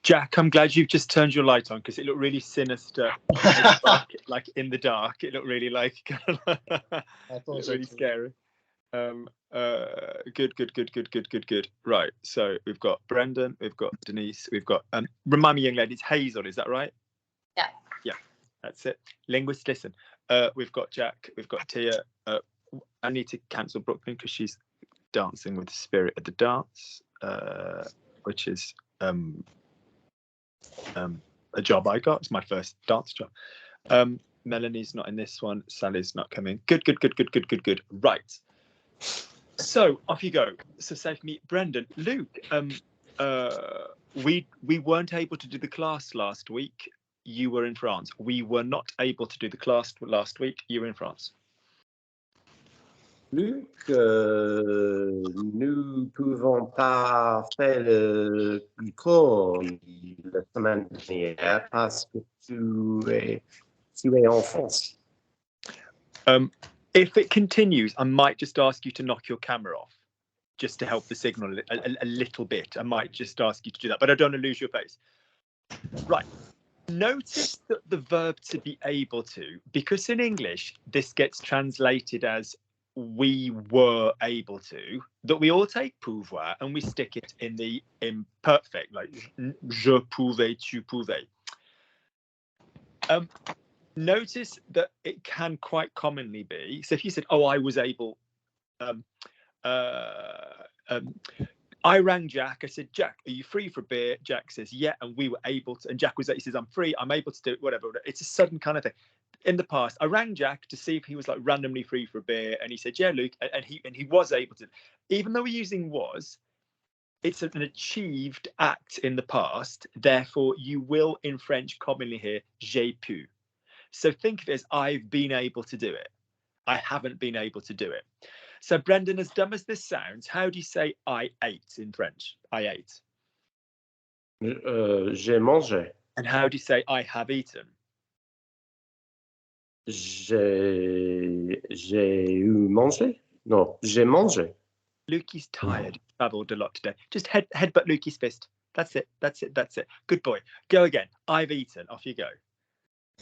Jack, I'm glad you've just turned your light on because it looked really sinister, like in the dark. It looked really like really scary. Good. Right, so we've got Brendan, we've got Denise, we've got remind me, young lady, it's Hazel, is that right? Yeah, that's it. Linguist, listen. We've got Jack, we've got Tia. I need to cancel Brooklyn because she's dancing with the spirit of the dance, which is a job I got. It's my first dance job. Melanie's not in this one. Sally's not coming. Good. Right. So off you go. So safe meet Brendan. Luke, we weren't able to do the class last week. You were in France. We were not able to do the class last week. You were in France. Luc, nous pouvons pas faire le cours la semaine dernière parce que tu es en France. If it continues, I might just ask you to knock your camera off, just to help the signal a little bit. I might just ask you to do that, but I don't want to lose your face. Right. Notice that the verb to be able to, because in English, this gets translated as we were able to, that we all take pouvoir and we stick it in the imperfect, like je pouvais, tu pouvais. Notice that it can quite commonly be, so if you said, oh, I was able, I rang Jack, I said, Jack, are you free for a beer? Jack says, yeah, and we were able to, and Jack was, he says, I'm free, I'm able to do it, whatever. It's a sudden kind of thing. In the past, I rang Jack to see if he was like randomly free for a beer, and he said, yeah, Luke, and he was able to. Even though we're using was, it's an achieved act in the past, therefore you will in French commonly hear j'ai pu. So think of it as I've been able to do it. I haven't been able to do it. So Brendan, as dumb as this sounds, how do you say I ate in French? I ate. J'ai mangé. And how do you say I have eaten? J'ai eu mangé? No, j'ai mangé. Lukey's tired. He travelled a lot today. Just headbutt Lukey's fist. That's it. Good boy. Go again. I've eaten. Off you go.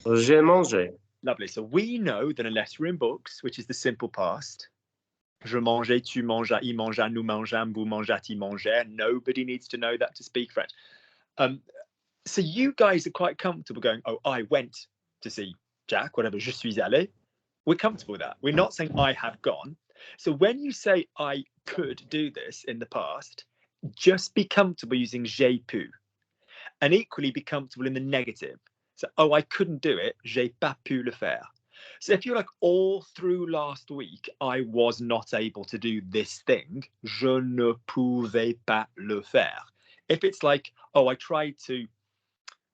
J'ai mangé. Lovely. So we know that unless we're in books, which is the simple past, je mangeais, tu mangeas, il mangea, nous mangeâmes, vous mangeâtes, il mangeait. Nobody needs to know that to speak French. So you guys are quite comfortable going, oh, I went to see Jack, whatever, je suis allé. We're comfortable with that. We're not saying I have gone. So when you say I could do this in the past, just be comfortable using j'ai pu. And equally be comfortable in the negative. So, oh, I couldn't do it, j'ai pas pu le faire. So if you're like all through last week, I was not able to do this thing, je ne pouvais pas le faire. If it's like, oh, I tried to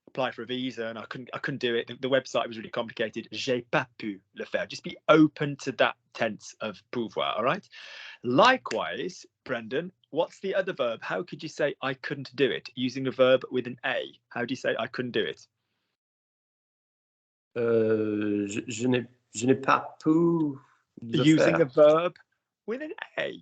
apply for a visa and I couldn't do it. The website was really complicated. J'ai pas pu le faire. Just be open to that tense of pouvoir, all right? Likewise, Brendan, what's the other verb? How could you say I couldn't do it using a verb with an A? How do you say I couldn't do it? Je n'ai pas pu le using faire. A verb with an A.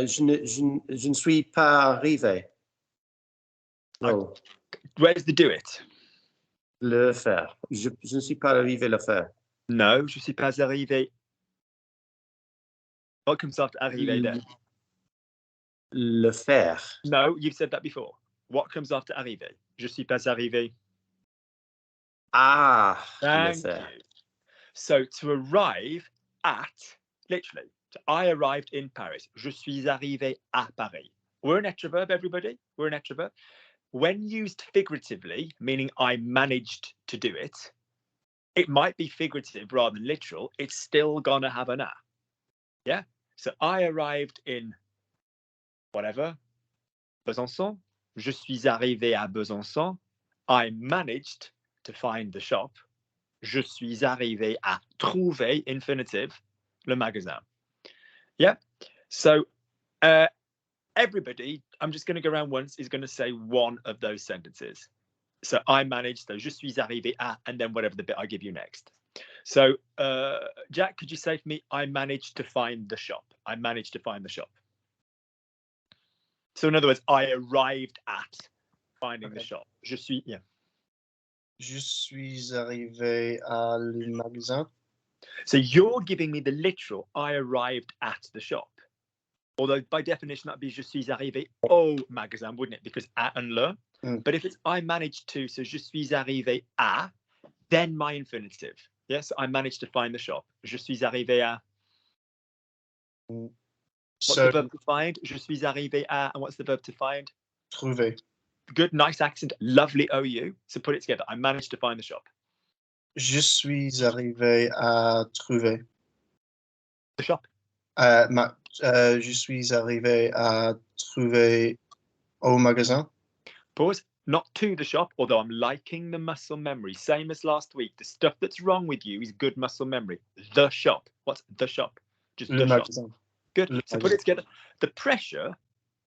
Je ne suis pas arrivé. No. Where's the do it? Le faire. Je ne suis pas arrivé le faire. No, je suis pas arrivé. What comes after arrivé then? Le faire. No, you've said that before. What comes after arrivé? Je suis pas arrivé. Ah, thank you. So to arrive at, literally, so I arrived in Paris. Je suis arrivé à Paris. We're an extrovert, everybody. We're an extrovert. When used figuratively, meaning I managed to do it, it might be figurative rather than literal. It's still gonna have an a. Yeah. So I arrived in whatever, Besançon. Je suis arrivé à Besançon. I managed to find the shop. Je suis arrivé à trouver, infinitive, le magasin. Yeah. So everybody, I'm just going to go around once, is going to say one of those sentences. So I managed, so je suis arrivé à, and then whatever the bit I give you next. So, Jack, could you say for me, I managed to find the shop. I managed to find the shop. So in other words, I arrived at finding the shop. Je suis, yeah. Je suis arrivé à le magasin. So you're giving me the literal, I arrived at the shop. Although by definition, that'd be je suis arrivé au magasin, wouldn't it? Because à and le. But if it's I managed to, so je suis arrivé à, then my infinitive. Yes, I managed to find the shop. Je suis arrivé à. What's the verb to find? Je suis arrivé à, and what's the verb to find? Trouver. Good, nice accent, lovely OU. So put it together. I managed to find the shop. Je suis arrivé à trouver. The shop. Je suis arrivé à trouver au magasin. Pause. Not to the shop, although I'm liking the muscle memory. Same as last week. The stuff that's wrong with you is good muscle memory. The shop. What's the shop? Just Le the magasin. shop. Good. So put it together. The pressure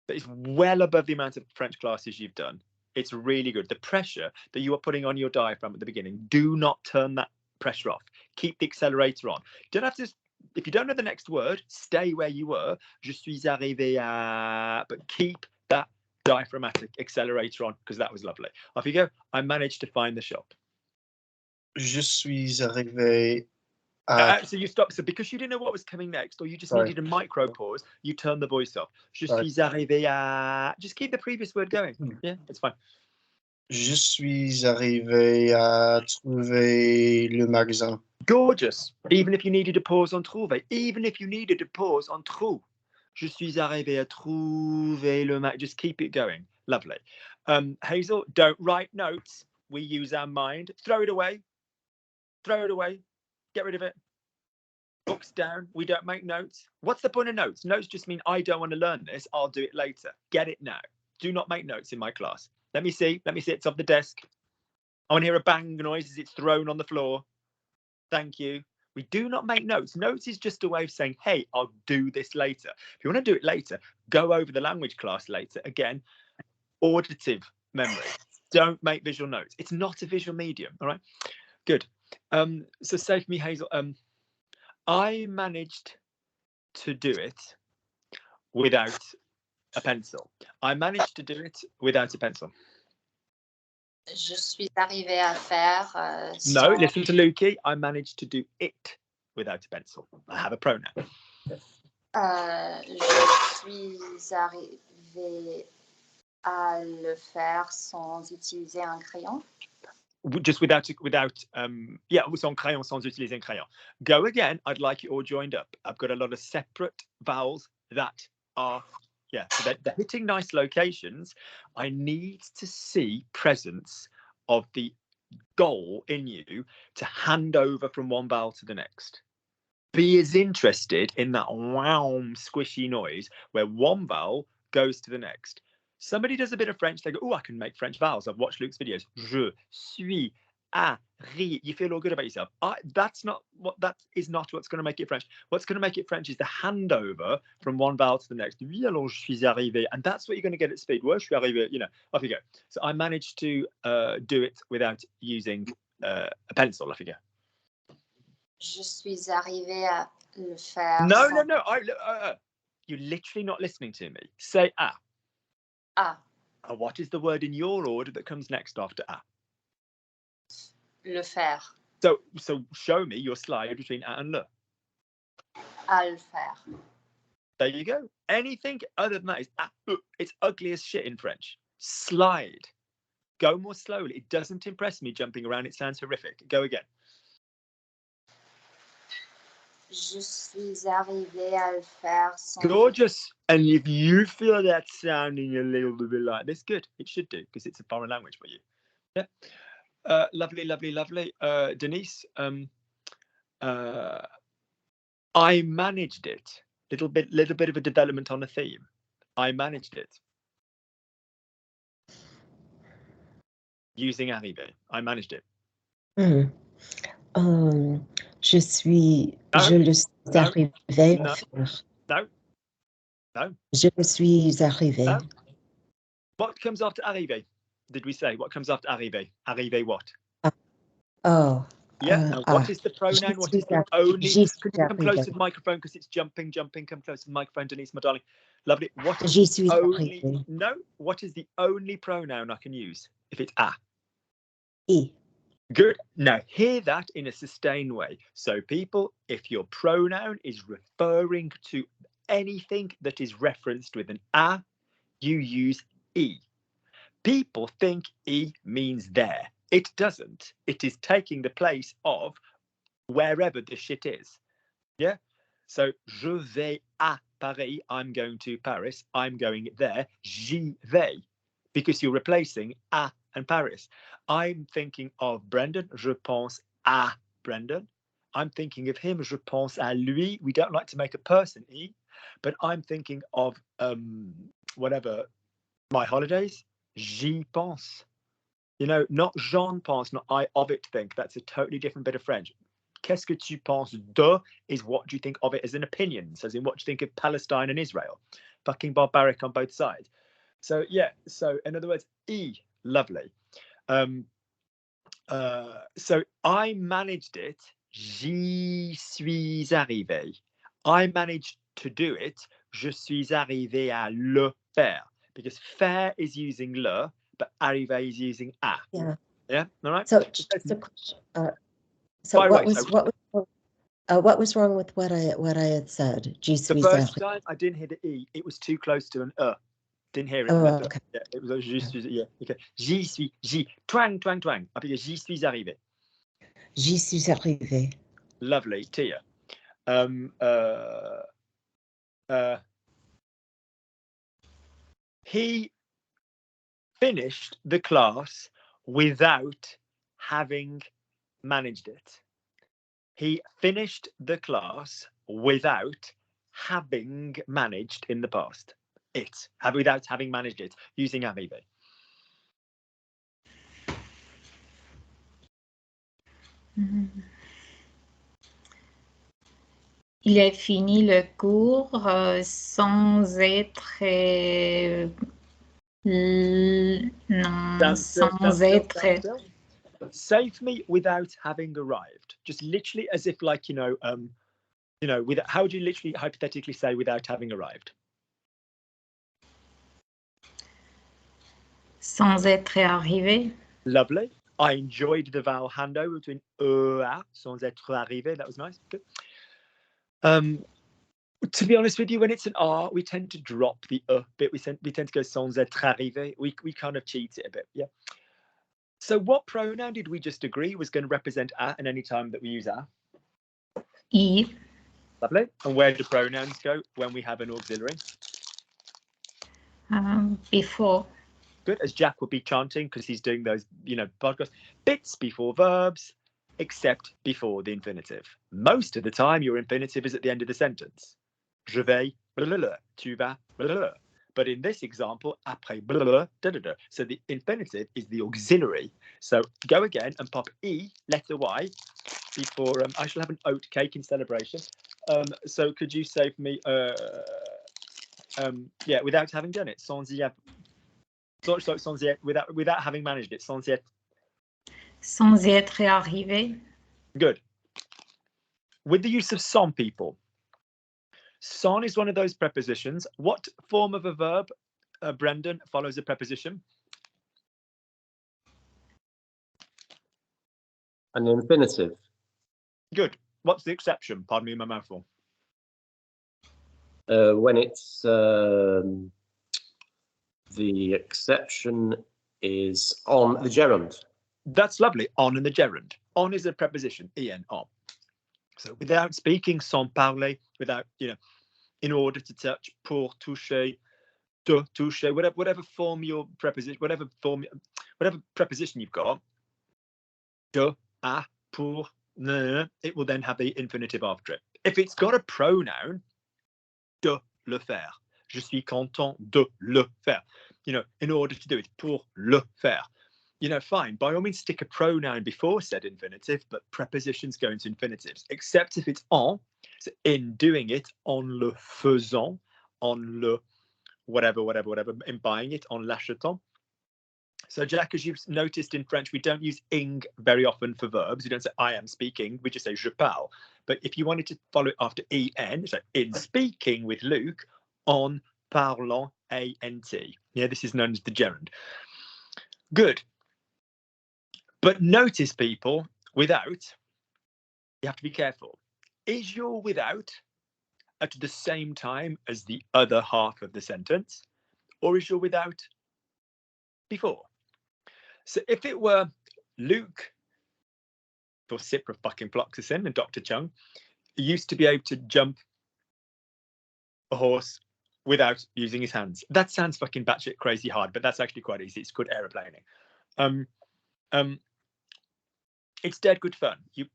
that is well above the amount of French classes you've done. It's really good. The pressure that you are putting on your diaphragm at the beginning, do not turn that pressure off. Keep the accelerator on. You don't have to, if you don't know the next word, stay where you were. Je suis arrivé à, but keep that diaphragmatic accelerator on, because that was lovely. Off you go. I managed to find the shop. Je suis arrivé à... So you stop. So because you didn't know what was coming next, or you just needed a micro pause, you turn the voice off. Je suis arrivé à... Just keep the previous word going. Yeah, it's fine. Je suis arrivé à trouver le magasin. Gorgeous. Even if you needed a pause on trouver. Even if you needed a pause on trou. Je suis arrivé à trouver le magasin. Just keep it going. Lovely. Hazel, don't write notes. We use our mind. Throw it away. Throw it away. Get rid of it. Books down. We don't make notes. What's the point of notes? Notes just mean I don't want to learn this. I'll do it later. Get it now. Do not make notes in my class. Let me see. Let me see. It's off the desk. I want to hear a bang noise as it's thrown on the floor. Thank you. We do not make notes. Notes is just a way of saying, hey, I'll do this later. If you want to do it later, go over the language class later. Again, auditive memory. Don't make visual notes. It's not a visual medium. All right. Good. So say for me, Hazel, I managed to do it without a pencil. I managed to do it without a pencil. Je suis arrivé à faire. No, listen to Lukey. I managed to do it without a pencil. I have a pronoun. Je suis arrivé à le faire sans utiliser un crayon. Just without yeah, sans crayon, sans utiliser un crayon. Go again. I'd like it all joined up. I've got a lot of separate vowels that are, yeah, so they're hitting nice locations. I need to see presence of the goal in you to hand over from one vowel to the next. Be as interested in that wow squishy noise where one vowel goes to the next. Somebody does a bit of French, they go, oh, I can make French vowels. I've watched Luke's videos. Je suis arrivé. You feel all good about yourself. That is not what's going to make it French. What's going to make it French is the handover from one vowel to the next. Oui, alors je suis arrivé. And that's what you're going to get at speed. Ouais, je suis arrivé, you know, off you go. So I managed to do it without using a pencil. Off you go. Je suis arrivé à le faire. No. You're literally not listening to me. Say ah. Ah. What is the word in your order that comes next after ah? Le faire. So show me your slide between ah and le. À le faire. There you go. Anything other than that is it's ugly as shit in French. Slide. Go more slowly. It doesn't impress me jumping around. It sounds horrific. Go again. Je suis arrivé à le faire sans... Gorgeous. And if you feel that sounding a little bit like this, good. It should do, because it's a foreign language for you. Yeah. Lovely. Denise, I managed it. Little bit of a development on a theme. I managed it. Using arrivé. I managed it. Je le suis arrivé à faire. No. Je le suis arrivé. No. What comes after arrivé? Did we say? What comes after arrivé? Arrivé what? Yeah. And what is the pronoun? What is the only? J'y Could suis you come close to arrivé. the microphone because it's jumping. Come close to the microphone, Denise, my darling. Lovely. What is J'y the suis only? arrivé. No. What is the only pronoun I can use if it's a? I. Good. Now hear that in a sustained way. So people, if your pronoun is referring to anything that is referenced with an a, you use e. People think e means there. It doesn't. It is taking the place of wherever the shit is. Yeah. So je vais à Paris. I'm going to Paris. I'm going there. J'y vais. Because you're replacing à and Paris. I'm thinking of Brendan. Je pense à Brendan. I'm thinking of him. Je pense à lui. We don't like to make a person e, but I'm thinking of whatever, my holidays. J'y pense. You know, not j'en pense, not I of it think. That's a totally different bit of French. Qu'est-ce que tu penses de is what do you think of it as an opinion. So as in what do you think of Palestine and Israel? Fucking barbaric on both sides. So yeah, so in other words, e, lovely. So I managed it. J'y suis arrivé. I managed to do it. Je suis arrivé à le faire. Because faire is using le, but arrivé is using a. Yeah. Yeah. All right. So just a question. So By the what way, was what was wrong with what I had said? J'y the suis first arrivé. time I didn't hear the e. It was too close to an Didn't hear it. Oh, But, okay. yeah, it was juste. Yeah. Okay. J'y suis. J'y. Twang, twang, twang. I think j'y suis arrivé. J'y suis arrivé. Lovely, Tia. He finished the class without having managed it. He finished the class without having managed in the past. Without having managed it, using arrivé. Il a fini le cours sans être Save me without having arrived. Just literally as if like, without, how do you literally hypothetically say without having arrived? Sans être arrivé. Lovely. I enjoyed the vowel handover between a, sans être arrivé. That was nice. Good. To be honest with you, when it's an R, we tend to drop the bit. We tend to go sans être arrivé. We kind of cheat it a bit. Yeah. So what pronoun did we just agree was going to represent a and any time that we use a? I. Lovely. And where do pronouns go when we have an auxiliary? Before. Good, as Jack will be chanting because he's doing those, podcasts. Bits before verbs, except before the infinitive. Most of the time, your infinitive is at the end of the sentence. Je vais, blablabla, tu vas, blablabla. But in this example, après, blablabla, da, da, da. So the infinitive is the auxiliary. So go again and pop E, letter Y, before I shall have an oat cake in celebration. So could you say for me, without having done it, sans y avoir. Sans y, without having managed it, sans y. Sans y être arrivé. Good. With the use of sans people. Sans is one of those prepositions. What form of a verb, Brendan, follows a preposition? An infinitive. Good. What's the exception? Pardon me, my mouthful. When it's the exception is on the gerund. That's lovely. On in the gerund. On is a preposition. En, on. So without speaking, sans parler, without, in order to touch, pour toucher, de toucher, whatever form your preposition, whatever preposition you've got, de, à, pour, ne, it will then have the infinitive after it. If it's got a pronoun, de le faire. Je suis content de le faire. In order to do it, pour le faire. Fine, by all means stick a pronoun before said infinitive, but prepositions go into infinitives, except if it's en, so in doing it, en le faisant, en le whatever, in buying it, en l'achetant. So, Jack, as you've noticed in French, we don't use ing very often for verbs. We don't say I am speaking. We just say je parle. But if you wanted to follow it after en, so in speaking with Luke, en parlant, ant. Yeah, this is known as the gerund. Good. But notice, people, without, you have to be careful. Is your without at the same time as the other half of the sentence, or is your without before? So if it were Luke, or Cipra fucking Floxacin and Dr. Chung, used to be able to jump a horse without using his hands. That sounds fucking batshit crazy hard, but that's actually quite easy. It's good aeroplaning. It's dead good fun. You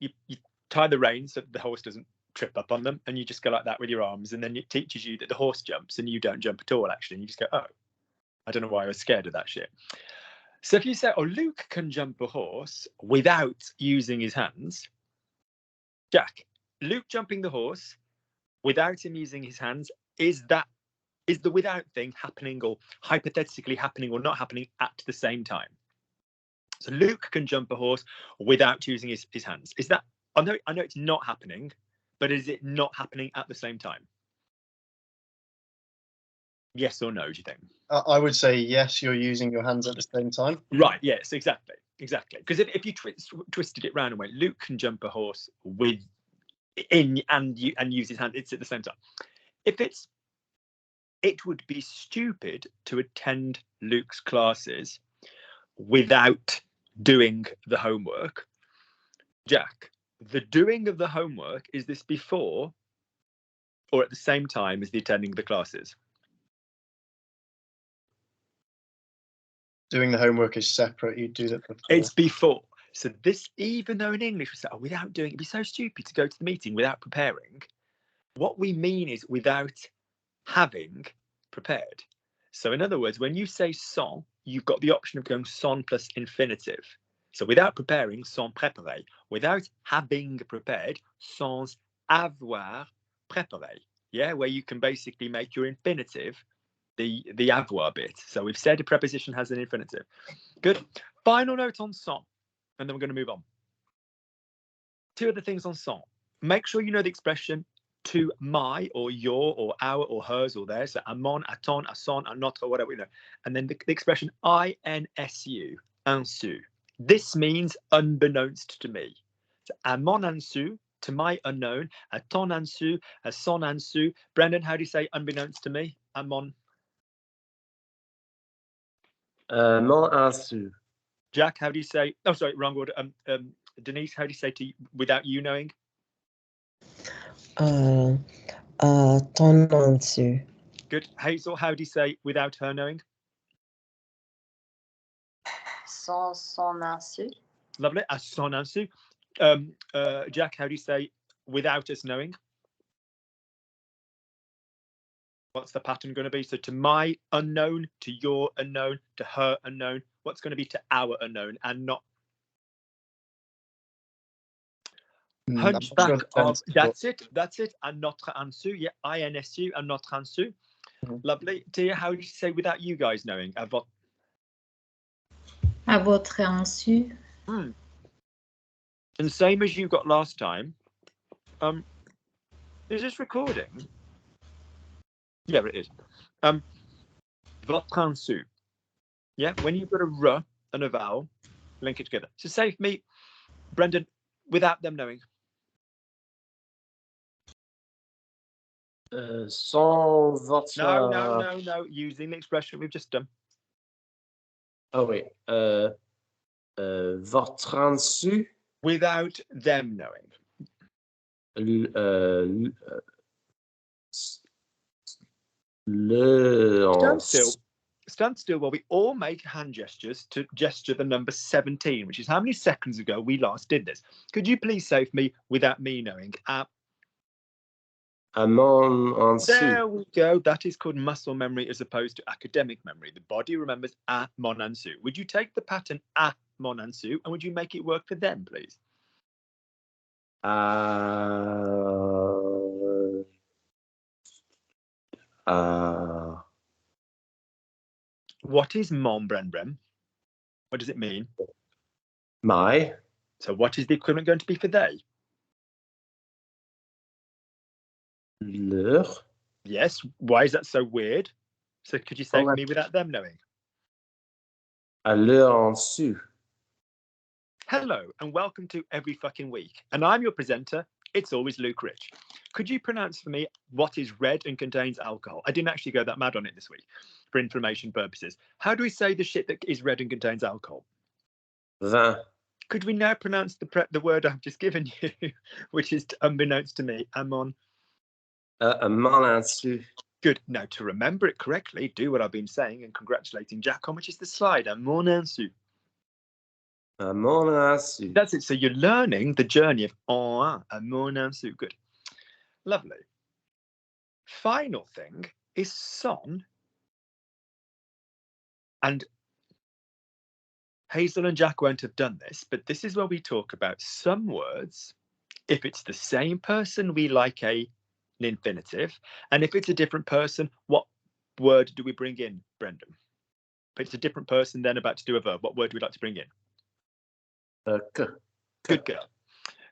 tie the reins so the horse doesn't trip up on them, and you just go like that with your arms, and then it teaches you that the horse jumps and you don't jump at all, actually. And you just go, oh, I don't know why I was scared of that shit. So if you say, oh, Luke can jump a horse without using his hands, Jack, Luke jumping the horse without him using his hands, is the without thing happening, or hypothetically happening, or not happening at the same time? So Luke can jump a horse without using his hands. Is that, I know it's not happening, but is it not happening at the same time? Yes or no, do you think? I would say yes, you're using your hands at the same time. Right, yes, exactly. Because if you twisted it round and went, Luke can jump a horse and use his hand, it's at the same time. It would be stupid to attend Luke's classes without doing the homework. Jack, the doing of the homework, is this before or at the same time as the attending the classes? Doing the homework is separate. You do that before. It's before. So this, even though in English we say, oh, without doing, it'd be so stupid to go to the meeting without preparing. What we mean is without having prepared. So in other words, when you say sans, you've got the option of going sans plus infinitive. So without preparing, sans préparer. Without having prepared, sans avoir préparé. Yeah, where you can basically make your infinitive the avoir bit. So we've said a preposition has an infinitive. Good. Final note on sans, and then we're going to move on. Two other things on sans. Make sure you know the expression to my, or your, or our, or hers, or theirs. So à mon, à ton, à son, à notre, whatever we know. And then the expression INSU, insu. This means unbeknownst to me. So à mon insu, to my unknown, à ton insu, à son insu. Brendan, how do you say unbeknownst to me? À mon. Mon insu. Jack, how do you say? Oh, sorry, wrong order. Denise, how do you say to without you knowing? Ton insu. Good. Hazel, how do you say without her knowing? Sans son insu. Lovely. À son insu. Jack, how do you say without us knowing? What's the pattern going to be? So to my unknown, to your unknown, to her unknown. What's going to be to our unknown and not? Hunchback of, that's it. And notre insu. Yeah, INSU and notre insu. Lovely. Tia, how do you say without you guys knowing? À votre insu. And same as you got last time. Is this recording? Yeah, it is. Votre insu. Yeah, when you've got a r and a vowel, link it together. So say for me, Brendan, without them knowing. Sans votre... No. Using the expression we've just done. Oh, wait. Votre insu. Without them knowing. Stand still while we all make hand gestures to gesture the number 17, which is how many seconds ago we last did this. Could you please say for me without me knowing? À mon insu. There we go. That is called muscle memory as opposed to academic memory. The body remembers à mon insu. Would you take the pattern à mon insu and would you make it work for them, please? What is mon, Bren? What does it mean? My. So what is the equivalent going to be for they? Leur. Yes. Why is that so weird? So could you say Oh, for me without them knowing? À leur insu. Hello and welcome to Every Fucking Week. And I'm your presenter. It's always Luke Rich. Could you pronounce for me what is red and contains alcohol? I didn't actually go that mad on it this week for information purposes. How do we say the shit that is red and contains alcohol? Vin. Could we now pronounce the word I've just given you, which is unbeknownst to me, amon? À mon insu. Good. Now, to remember it correctly, do what I've been saying and congratulating Jack on, which is the slide, à mon insu. À mon insu. That's it. So you're learning the journey of à mon insu. Good. Lovely. Final thing is son. And Hazel and Jack won't have done this, but this is where we talk about some words. If it's the same person, we like an infinitive. And if it's a different person, what word do we bring in, Brendan? If it's a different person then about to do a verb, what word do we like to bring in? Que. Good girl.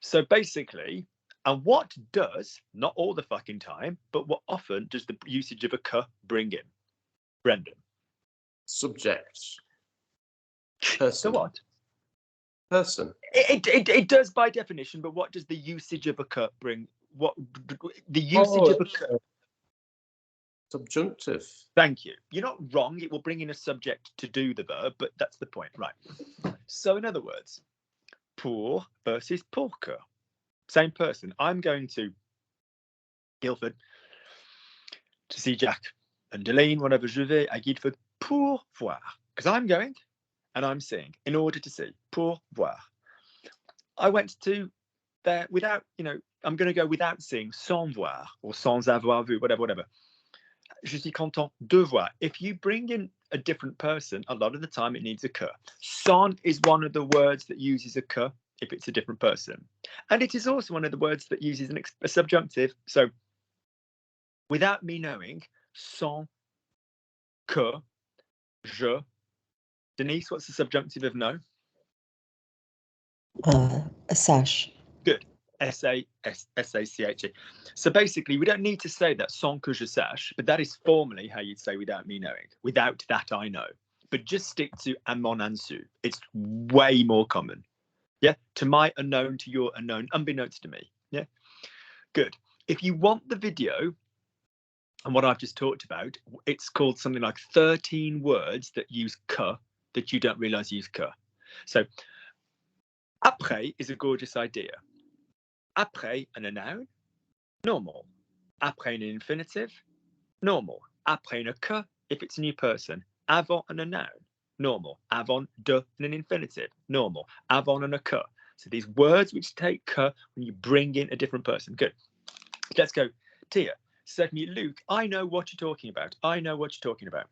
So basically, and what does, not all the fucking time, but what often does the usage of a que bring in? Brendan. Subject. So Person. what? Person. It does by definition, but what does the usage of a que bring? What the usage of a que? Subjunctive. Thank you. You're not wrong. It will bring in a subject to do the verb, but that's the point, right? So in other words, pour versus pour que. Same person. I'm going to Guildford to see Jack and Delane whenever je vais à Guildford pour voir, because I'm going and I'm seeing in order to see, pour voir. I went to there without, I'm going to go without seeing, sans voir or sans avoir vu, whatever. Je suis content de voir. If you bring in a different person, a lot of the time it needs a que. Son is one of the words that uses a que if it's a different person. And it is also one of the words that uses a subjunctive. So without me knowing, sans que, je. Denise, what's the subjunctive of no? Sache. Good. S-A-C-H-E. So basically, we don't need to say that sans que je sache, but that is formally how you'd say without me knowing. Without that, I know. But just stick to à mon insu. It's way more common. Yeah. To my unknown, to your unknown, unbeknownst to me. Yeah. Good. If you want the video and what I've just talked about, it's called something like 13 words that use que that you don't realize use que. So après is a gorgeous idea. Après and a noun, normal. Après an infinitive, normal. Après and a que, if it's a new person. Avant and a noun, normal. Avant de and an infinitive, normal. Avant and a que. So these words which take que when you bring in a different person. Good. Let's go. Tia said to me, Luke, I know what you're talking about. I know what you're talking about.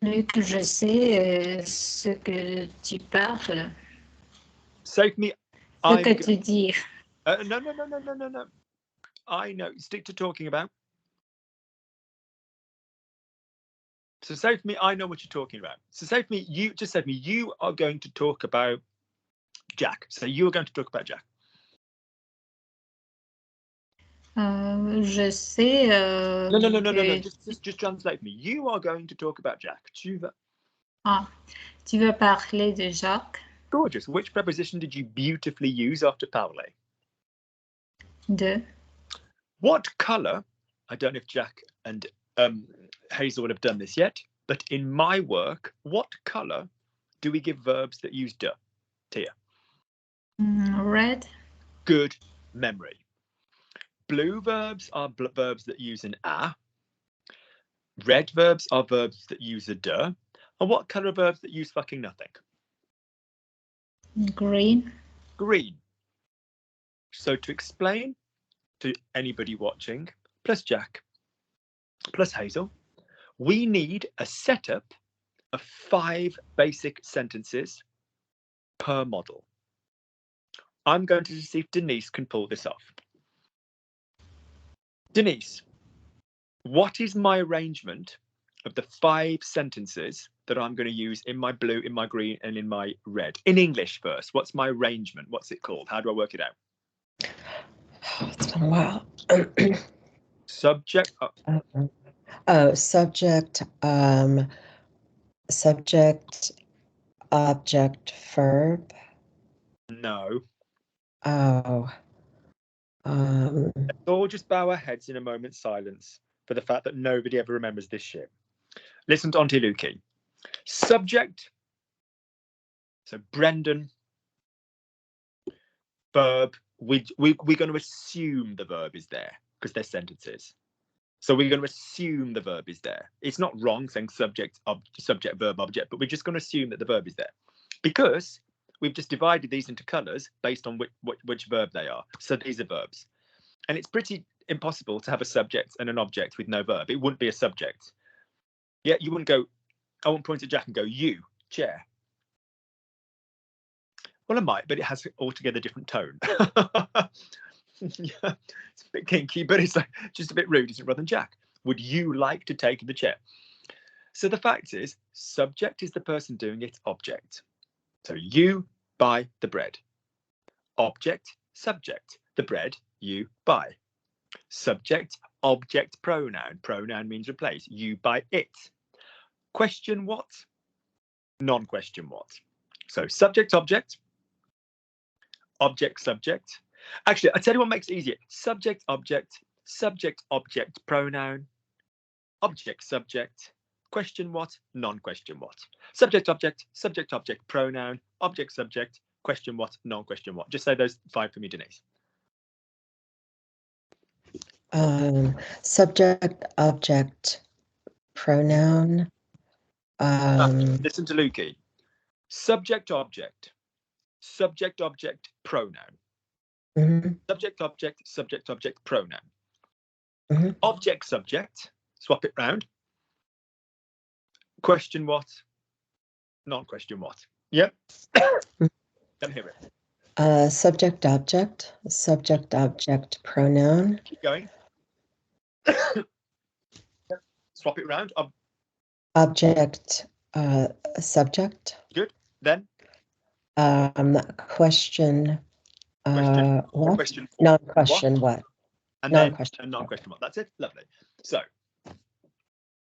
Luc, je sais ce que tu parles, Say to me, ce que tu dis. No. I know. Stick to talking about. So say to me, I know what you're talking about. So say to me, you just said to me, you are going to talk about Jack. So you are going to talk about Jack. Je sais. No. Just translate me. You are going to talk about Jack. Tu veux parler de Jacques? Gorgeous. Which preposition did you beautifully use after parler? De. What colour? I don't know if Jack and Hazel would have done this yet, but in my work, what colour do we give verbs that use de? Tia. Red. Good memory. Blue verbs are verbs that use an a. Red verbs are verbs that use a de. And what colour are verbs that use fucking nothing? Green. Green. So to explain to anybody watching, plus Jack, plus Hazel, we need a setup of 5 basic sentences per model. I'm going to see if Denise can pull this off. Denise, what is my arrangement of the 5 sentences that I'm going to use in my blue, in my green, and in my red. In English first. What's my arrangement? What's it called? How do I work it out? It's been a while. Subject. Subject, subject, object, verb. No. Oh. Let's all just bow our heads in a moment's silence for the fact that nobody ever remembers this shit. Listen to Auntie Lukey. Subject. So Brendan. Verb. We're going to assume the verb is there because they're sentences. So we're going to assume the verb is there. It's not wrong saying subject, subject, verb, object, but we're just going to assume that the verb is there because we've just divided these into colours based on which verb they are. So these are verbs. And it's pretty impossible to have a subject and an object with no verb. It wouldn't be a subject. Yeah, you wouldn't go, I wouldn't point at Jack and go, you, chair. Well, I might, but it has altogether different tone. Yeah, it's a bit kinky, but it's like just a bit rude, isn't it, rather than Jack? Would you like to take the chair? So the fact is, subject is the person doing it, object. So you buy the bread. Object, subject. The bread you buy. Subject, object, pronoun. Pronoun means replace. You buy it. Question what? Non-question what? So subject, object. Object, subject. Actually, I'll tell you what makes it easier. Subject, object, pronoun, object, subject, question what, non-question what. Subject, object, pronoun, object, subject, question what, non-question what. Just say those 5 for me, Denise. Subject, object, pronoun. Listen to Lukey. Subject, object, pronoun. Mm-hmm. Subject, object, pronoun. Mm-hmm. Object, subject, swap it round. Question what, non-question what. Yep. Don't hear it. Subject, object, pronoun. Keep going. Swap it round. Object, subject. Good. Then Question. What? question Non-question what? and Non-question then non-question what. That's it. Lovely. So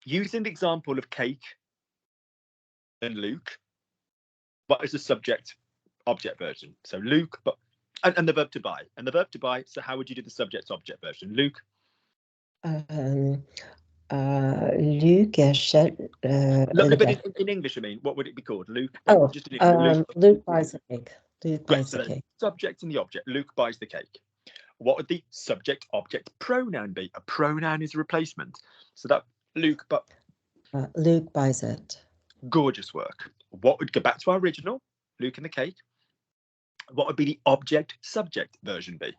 using the example of cake and Luke, what is the subject object version? So Luke, but and the verb to buy. And the verb to buy, so how would you do the subject object version? Luke. Luke achète. But in English, I mean, what would it be called? Luke. Oh, just Luke. Luke buys the cake. Luke buys So the cake. Subject and the object. Luke buys the cake. What would the subject object pronoun be? A pronoun is a replacement. So that Luke, but Luke buys it. Gorgeous work. What would go back to our original, Luke and the cake? What would be the object subject version be?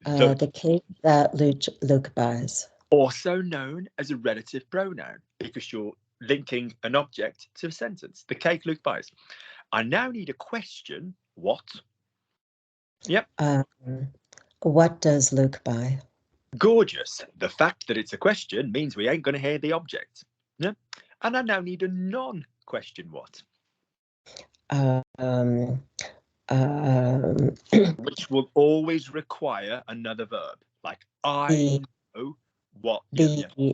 The cake that Luke buys. Also known as a relative pronoun because you're linking an object to a sentence. The cake Luke buys. I now need a question. What? Yep. What does Luke buy? Gorgeous. The fact that it's a question means we ain't going to hear the object. Yeah. And I now need a non-question what? Which will always require another verb. Like I know what. No.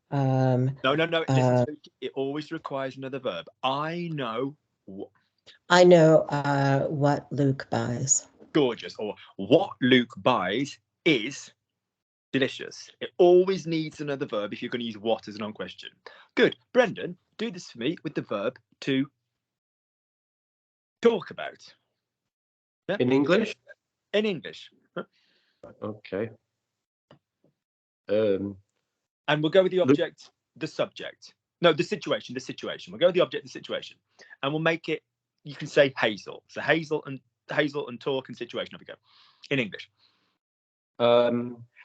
Listen to it. It always requires another verb. I know what. I know what Luke buys. Gorgeous. Or what Luke buys is delicious. It always needs another verb if you're going to use what as a non-question. Good. Brendan, do this for me with the verb to talk about. Yeah? In English? In English. Okay. And we'll go with the object, the subject. No, the situation. We'll go with the object, the situation. And we'll make it, you can say Hazel. So Hazel and talk and situation. Off we go. In English.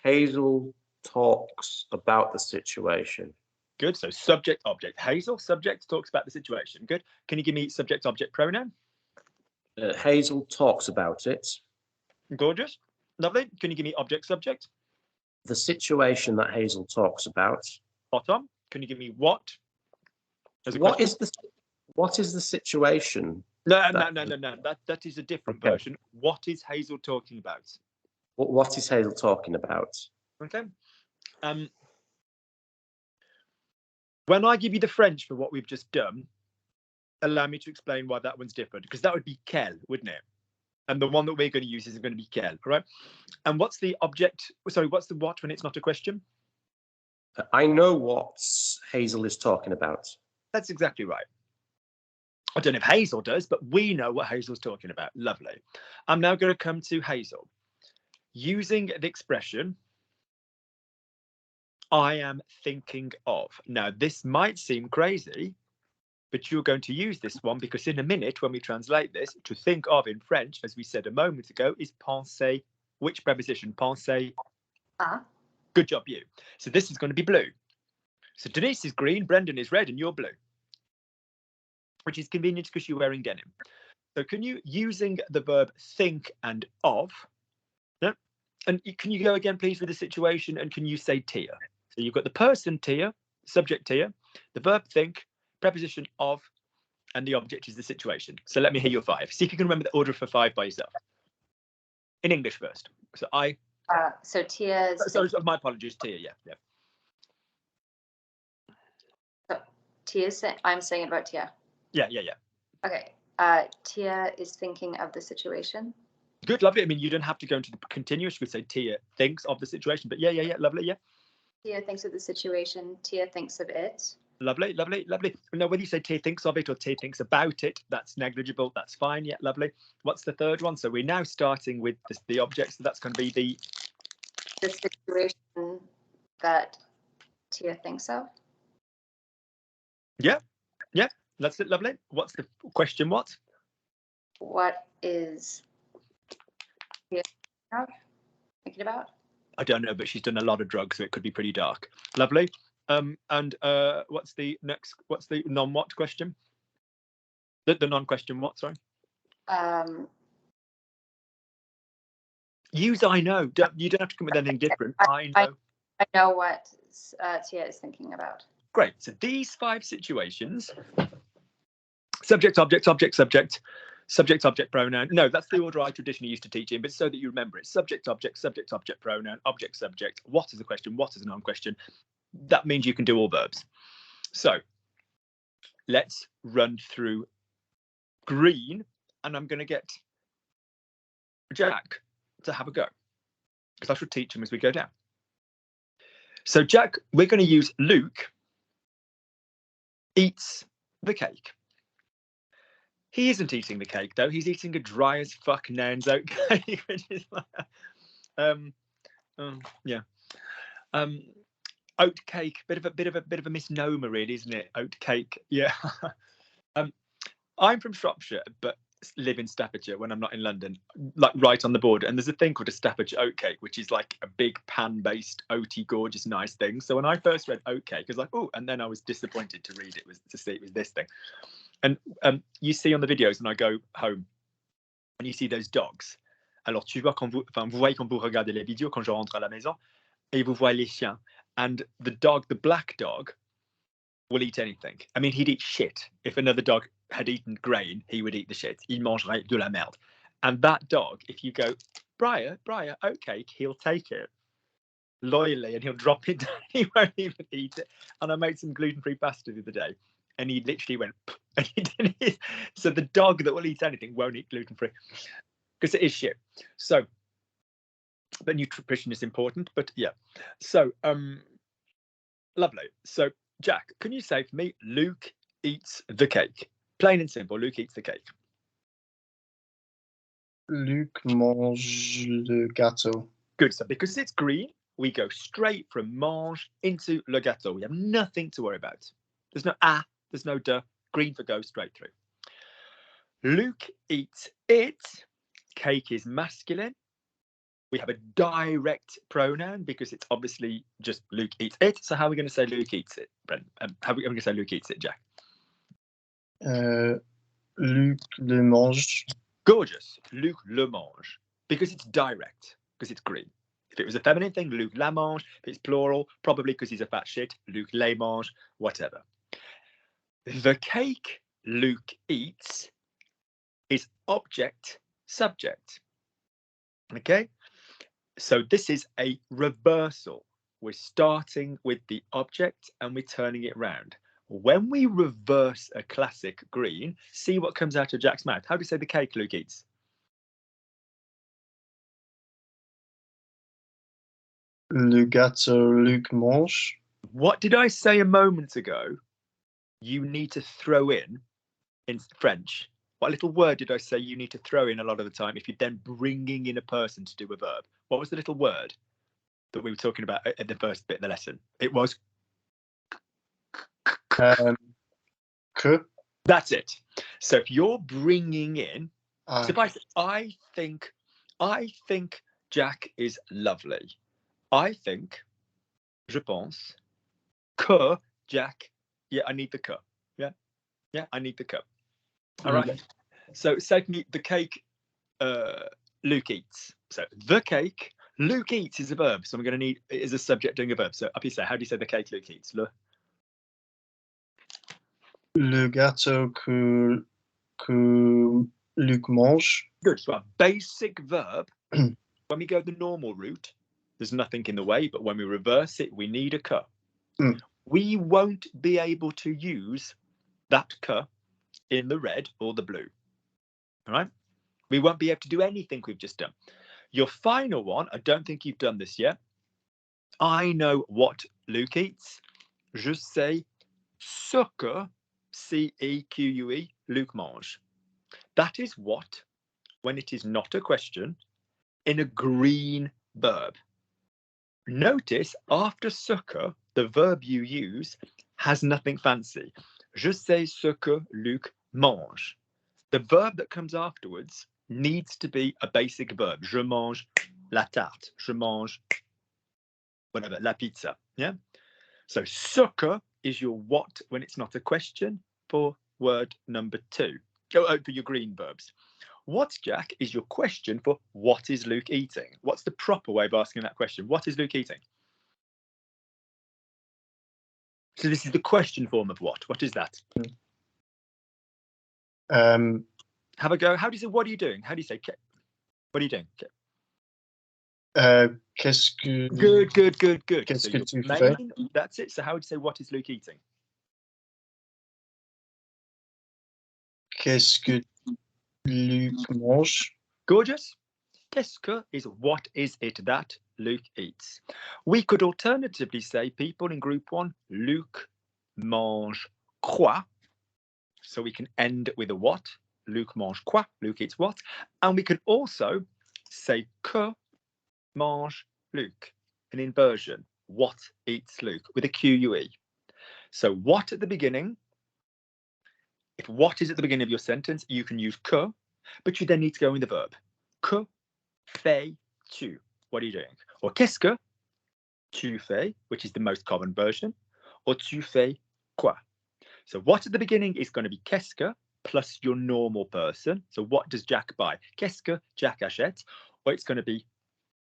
Hazel talks about the situation. Good. So subject, object. Hazel, subject, talks about the situation. Good. Can you give me subject, object, pronoun? Hazel talks about it. Gorgeous. Lovely. Can you give me object, subject? The situation that Hazel talks about. Spot on. Can you give me what? As a What question. is the situation? No. That is a different Okay. version. What is Hazel talking about? What is Hazel talking about? Okay. When I give you the French for what we've just done, allow me to explain why that one's different, because that would be quel, wouldn't it? And the one that we're going to use is going to be quel, right? And what's the object? Sorry, what's the what when it's not a question? I know what Hazel is talking about. That's exactly right. I don't know if Hazel does, but we know what Hazel's talking about. Lovely. I'm now going to come to Hazel. Using the expression, I am thinking of. Now, this might seem crazy, but you're going to use this one because in a minute, when we translate this, to think of in French, as we said a moment ago, is penser. Which preposition? Penser. Ah. Good job, you. So this is going to be blue. So Denise is green, Brendan is red, and you're blue, which is convenient because you're wearing denim. So can you, using the verb think and of, no? And can you go again, please, with the situation, and can you say Tia? So you've got the person Tia, subject Tia, the verb think, preposition of, and the object is the situation. So let me hear your 5. See if you can remember the order for 5 by yourself. In English first. So I. So Tia is. Sorry, my apologies, Tia. Yeah. So Tia, I'm saying it about Tia. Yeah. Okay. Tia is thinking of the situation. Good, lovely. I mean, you don't have to go into the continuous. You could say Tia thinks of the situation, but yeah, lovely, yeah. Tia thinks of the situation. Tia thinks of it. Lovely. Now, whether you say Tia thinks of it or Tia thinks about it, that's negligible. That's fine. Yeah, lovely. What's the third one? So we're now starting with the object. So that's going to be the situation that Tia thinks of. Yeah. That's it. Lovely. What's the question? What is Tia thinking about? I don't know, but she's done a lot of drugs, so it could be pretty dark. Lovely. And what's the next? What's the non-what question? The non-question what? Sorry. Use I know. You don't have to come with anything different. I know. I know what Tia is thinking about. Great. So these 5 situations: subject, object, subject, subject, subject, object, pronoun. No, that's the order I traditionally used to teach in, but so that you remember it: subject, object, subject, object, pronoun, object, subject. What is a question? What is a non-question? That means you can do all verbs. So let's run through green, and I'm going to get Jack to have a go because I should teach him as we go down. So Jack, we're going to use Luke eats the cake. He isn't eating the cake though. He's eating a dry as fuck Nairn's oat cake, which is like, oat cake, bit of a misnomer, really, isn't it? Oat cake, yeah. I'm from Shropshire, but live in Staffordshire when I'm not in London, like right on the border. And there's a thing called a Staffordshire oat cake, which is like a big pan-based, oaty, gorgeous, nice thing. So when I first read oat cake, I was like, oh, and then I was disappointed to read it, to see it was this thing. And you see on the videos when I go home, and you see those dogs. Alors tu vois vous voyez quand vous regardez les vidéos quand je rentre à la maison, et vous voyez les chiens. And the dog, the black dog, will eat anything. I mean, he'd eat shit. If another dog had eaten grain, he would eat the shit. Il mangerait de la merde. And that dog, if you go, Briar, oat cake, he'll take it loyally and he'll drop it down. He won't even eat it. And I made some gluten-free pasta the other day, and he literally went, and he didn't eat. So the dog that will eat anything won't eat gluten-free because it is shit. So, but nutrition is important. But yeah, so lovely. So Jack, can you say for me, Luke eats the cake? Plain and simple, Luke eats the cake. Luc mange le gâteau. Good. So because it's green, we go straight from mange into le gâteau. We have nothing to worry about. There's no there's no de. Green for go, straight through. Luke eats it. Cake is masculine. We have a direct pronoun because it's obviously just Luke eats it. So how are we going to say Luke eats it, Brent? How are we going to say Luke eats it, Jack? Luc le mange. Gorgeous. Luc le mange. Because it's direct, because it's green. If it was a feminine thing, Luc la mange. If it's plural, probably because he's a fat shit, Luc les mange, whatever. The cake Luke eats is object subject. Okay, so this is a reversal. We're starting with the object and we're turning it round. When we reverse a classic green, see what comes out of Jack's mouth. How do you say the cake Luke eats? Le gâteau Luc mange. What did I say a moment ago? You need to throw in French. What little word did I say you need to throw in a lot of the time if you're then bringing in a person to do a verb? What was the little word that we were talking about at the first bit of the lesson? It was Que. That's it. So if you're bringing in, Ah, so if I say, I think Jack is lovely. I think, je pense, que Jack. Yeah, I need the que. Yeah, I need the que. All right. So secondly, the cake Luke eats. So the cake Luke eats is a verb. So I'm going to need it is a subject doing a verb. So up you say, how do you say the cake Luke eats? Le gâteau que Luc mange. Good. So a basic verb. When we go the normal route, there's nothing in the way, but when we reverse it, we need a que. We won't be able to use that que in the red or the blue. All right? We won't be able to do anything we've just done. Your final one, I don't think you've done this yet. I know what Luke eats. Je sais ce que, C-E-Q-U-E, Luc mange. That is what, when it is not a question, in a green verb. Notice after ce que, the verb you use has nothing fancy. Je sais ce que Luc mange. The verb that comes afterwards needs to be a basic verb. Je mange la tarte. Je mange whatever, la pizza. Yeah. So ce que is your what when it's not a question for word number 2. For your green verbs. What, Jack, is your question for what is Luke eating? What's the proper way of asking that question? What is Luke eating? So this is the question form of what? What is that? Have a go. How do you say, what are you doing? How do you say, what are you doing? Qu'est-ce que... Good. Qu'est-ce So que tu your fais? main, that's it. So how would you say, what is Luke eating? Qu'est-ce que Luc mange? Gorgeous. Qu'est-ce que is what is it that Luke eats? We could alternatively say, people in group 1, Luc mange quoi? So we can end with a what? Luc mange quoi? Luke eats what? And we could also say que mange Luc, an inversion. What eats Luke with a QUE. So what at the beginning, if what is at the beginning of your sentence, you can use que, but you then need to go in the verb. Que fais-tu? What are you doing? Or qu'est-ce que tu fais, which is the most common version, or tu fais quoi? So what at the beginning is going to be qu'est-ce que plus your normal person. So what does Jack buy? Qu'est-ce que Jack achète? Or it's going to be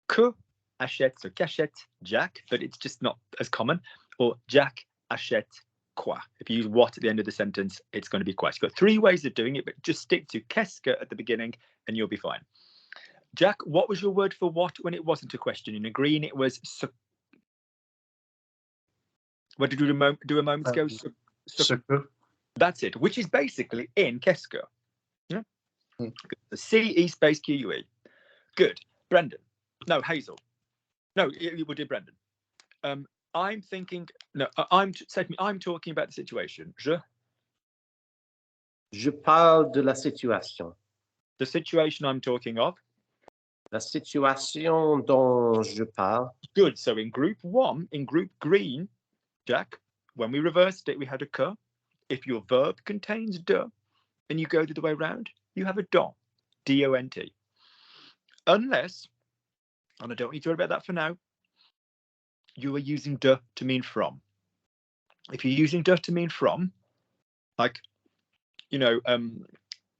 que achète, so qu'achète Jack, but it's just not as common. Or Jack achète quoi? If you use what at the end of the sentence, it's going to be quoi. You've got 3 ways of doing it, but just stick to qu'est-ce que at the beginning and you'll be fine. Jack, what was your word for what when it wasn't a question? In a green, it was... What did you do a moment ago? Ce que. That's it, which is basically in qu'est-ce que. Yeah? The C-E space Q-U-E. Good. Brendan. No, Hazel. No, we did Brendan. I'm thinking... No, I'm talking about the situation. Je parle de la situation. The situation I'm talking of. La situation dont je parle. Good. So in group 1, in group green, Jack, when we reversed it, we had a que. If your verb contains de, and you go the other way around, you have a don, D-O-N-T. Unless, and I don't need to worry about that for now, you are using de to mean from. If you're using de to mean from, like, you know,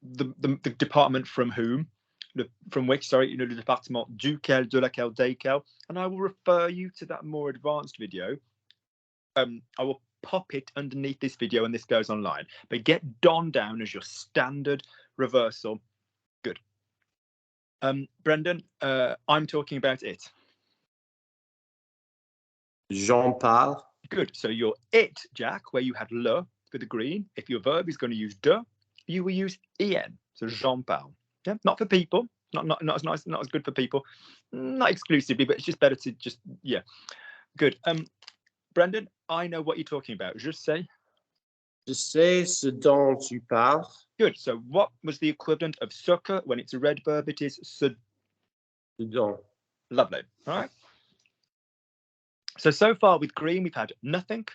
the department from whom, from which, sorry, you know, le département duquel, de laquelle, desquels, and I will refer you to that more advanced video. I will pop it underneath this video when this goes online. But get Don down as your standard reversal. Good. Brendan, I'm talking about it. J'en parle. Good. So your it, Jack, where you had le for the green, if your verb is going to use de, you will use en. So j'en parle. Yeah, not for people, not as nice, not as good for people, not exclusively, but it's just better to just, yeah. Good. Brendan, I know what you're talking about. Je sais. Je sais ce dont tu parles. Good. So what was the equivalent of ce que when it's a red verb? It is ce Dont. Lovely. All right. So far with green, we've had nothing,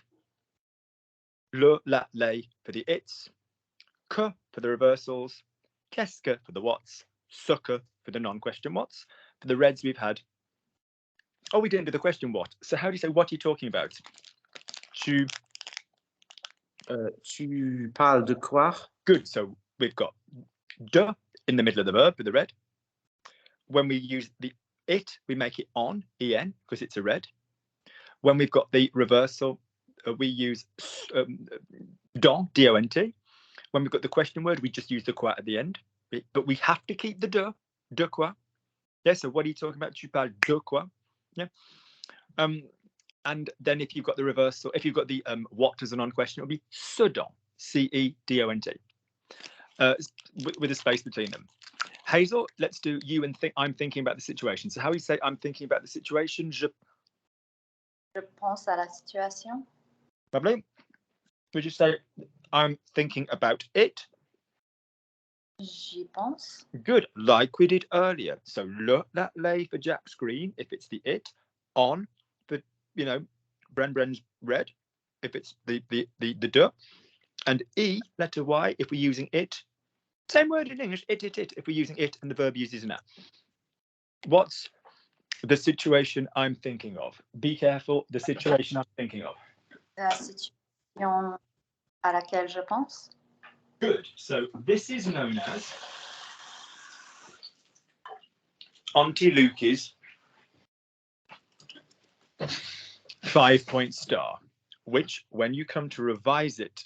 le, la, les for the its, que for the reversals, qu'est-ce que for the whats, ce que for the non-question whats. For the reds, we've had, oh, we didn't do the question what. So how do you say what are you talking about? Tu parles de quoi? Good. So we've got de in the middle of the verb with the red. When we use the it, we make it on, en, because it's a red. When we've got the reversal, we use don, D-O-N-T. When we've got the question word, we just use the quoi at the end. But we have to keep the de quoi. Yeah, so what are you talking about? Tu parles de quoi? Yeah. And then if you've got the reversal, if you've got the what as a non-question, it'll be ce dont, C-E-D-O-N-T, with a space between them. Hazel, let's do you and think. I'm thinking about the situation. So how do you say I'm thinking about the situation? Je pense à la situation. Lovely. Would you say I'm thinking about it? J'y pense. Good, like we did earlier. So le, la, lay for Jack's green, if it's the it, on for, you know, Bren's red, if it's the de, and e, letter y, if we're using it. Same word in English, it, if we're using it and the verb uses an a. What's the situation I'm thinking of? Be careful, the situation I'm thinking of. La situation à laquelle je pense. Good. So this is known as Auntie Lukey's 5-point star, which when you come to revise it,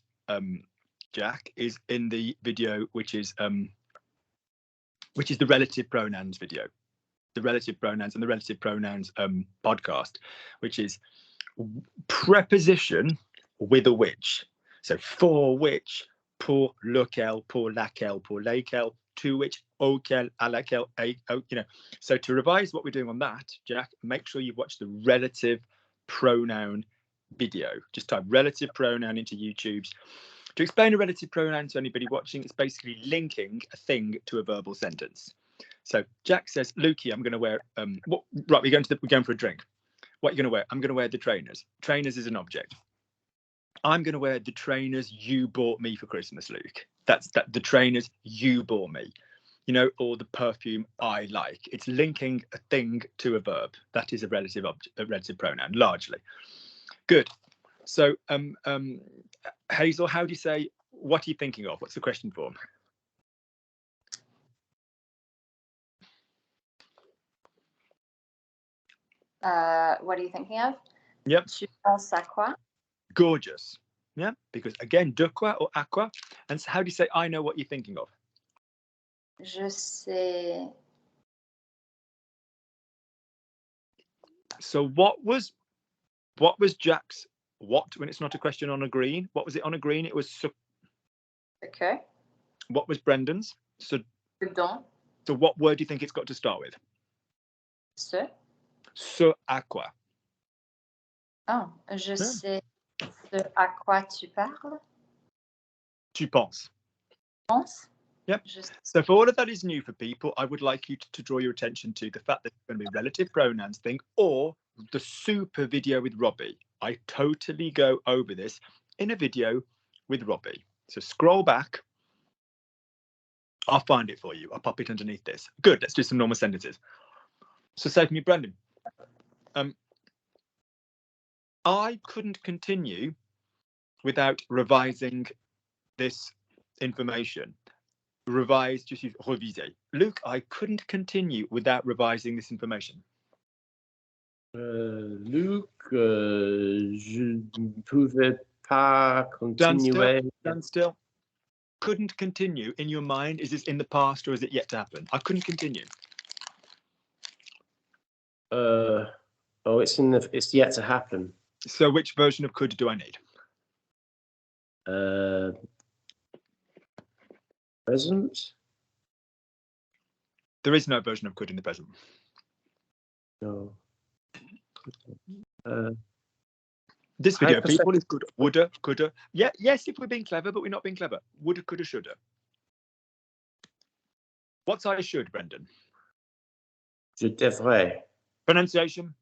Jack, is in the video, which is the relative pronouns video, the relative pronouns and the relative pronouns podcast, which is preposition with a which. So for which, pour lequel, pour laquelle, pour lesquels, to which, auquel, à laquelle, you know. So to revise what we're doing on that, Jack, make sure you watch the relative pronoun video. Just type relative pronoun into YouTube's. To explain a relative pronoun to anybody watching, it's basically linking a thing to a verbal sentence. So Jack says, Lukey, I'm going to wear, right, we're going for a drink. What are you going to wear? I'm going to wear the trainers. Trainers is an object. I'm going to wear the trainers you bought me for Christmas, Luke. That's the trainers you bought me, you know, or the perfume I like. It's linking a thing to a verb. That is a relative pronoun, largely. Good. So, Hazel, how do you say, what are you thinking of? What's the question form? What are you thinking of? Yep. Tu penses à quoi? Gorgeous. Yeah, because again, de quoi or à quoi. And so how do you say, I know what you're thinking of? Je sais. So what was Jack's what when it's not a question on a green? What was it on a green? It was ce. Okay. What was Brendan's? So Dont. So what word do you think it's got to start with? Ce. Ce à quoi? Oh, je sais ce à quoi tu parles. Tu penses. Pense. Yep. So for all of that is new for people, I would like you to draw your attention to the fact that it's going to be relative pronouns thing or the super video with Robbie. I totally go over this in a video with Robbie. So scroll back. I'll find it for you. I'll pop it underneath this. Good. Let's do some normal sentences. So say for me, Brendan, I couldn't continue without revising this information. Revise, just use reviser. Luke, I couldn't continue without revising this information. Luke, je ne pouvais pas continuer. Stand still. Couldn't continue in your mind. Is this in the past or is it yet to happen? I couldn't continue. It's yet to happen. So which version of could do I need? Present? There is no version of could in the present. No. This video, Hypothetical. people, is good. Woulda, coulda. Yeah, yes, if we're being clever, but we're not being clever. Woulda, coulda, shoulda. What's I should, Brendan? Je devrais. Pronunciation.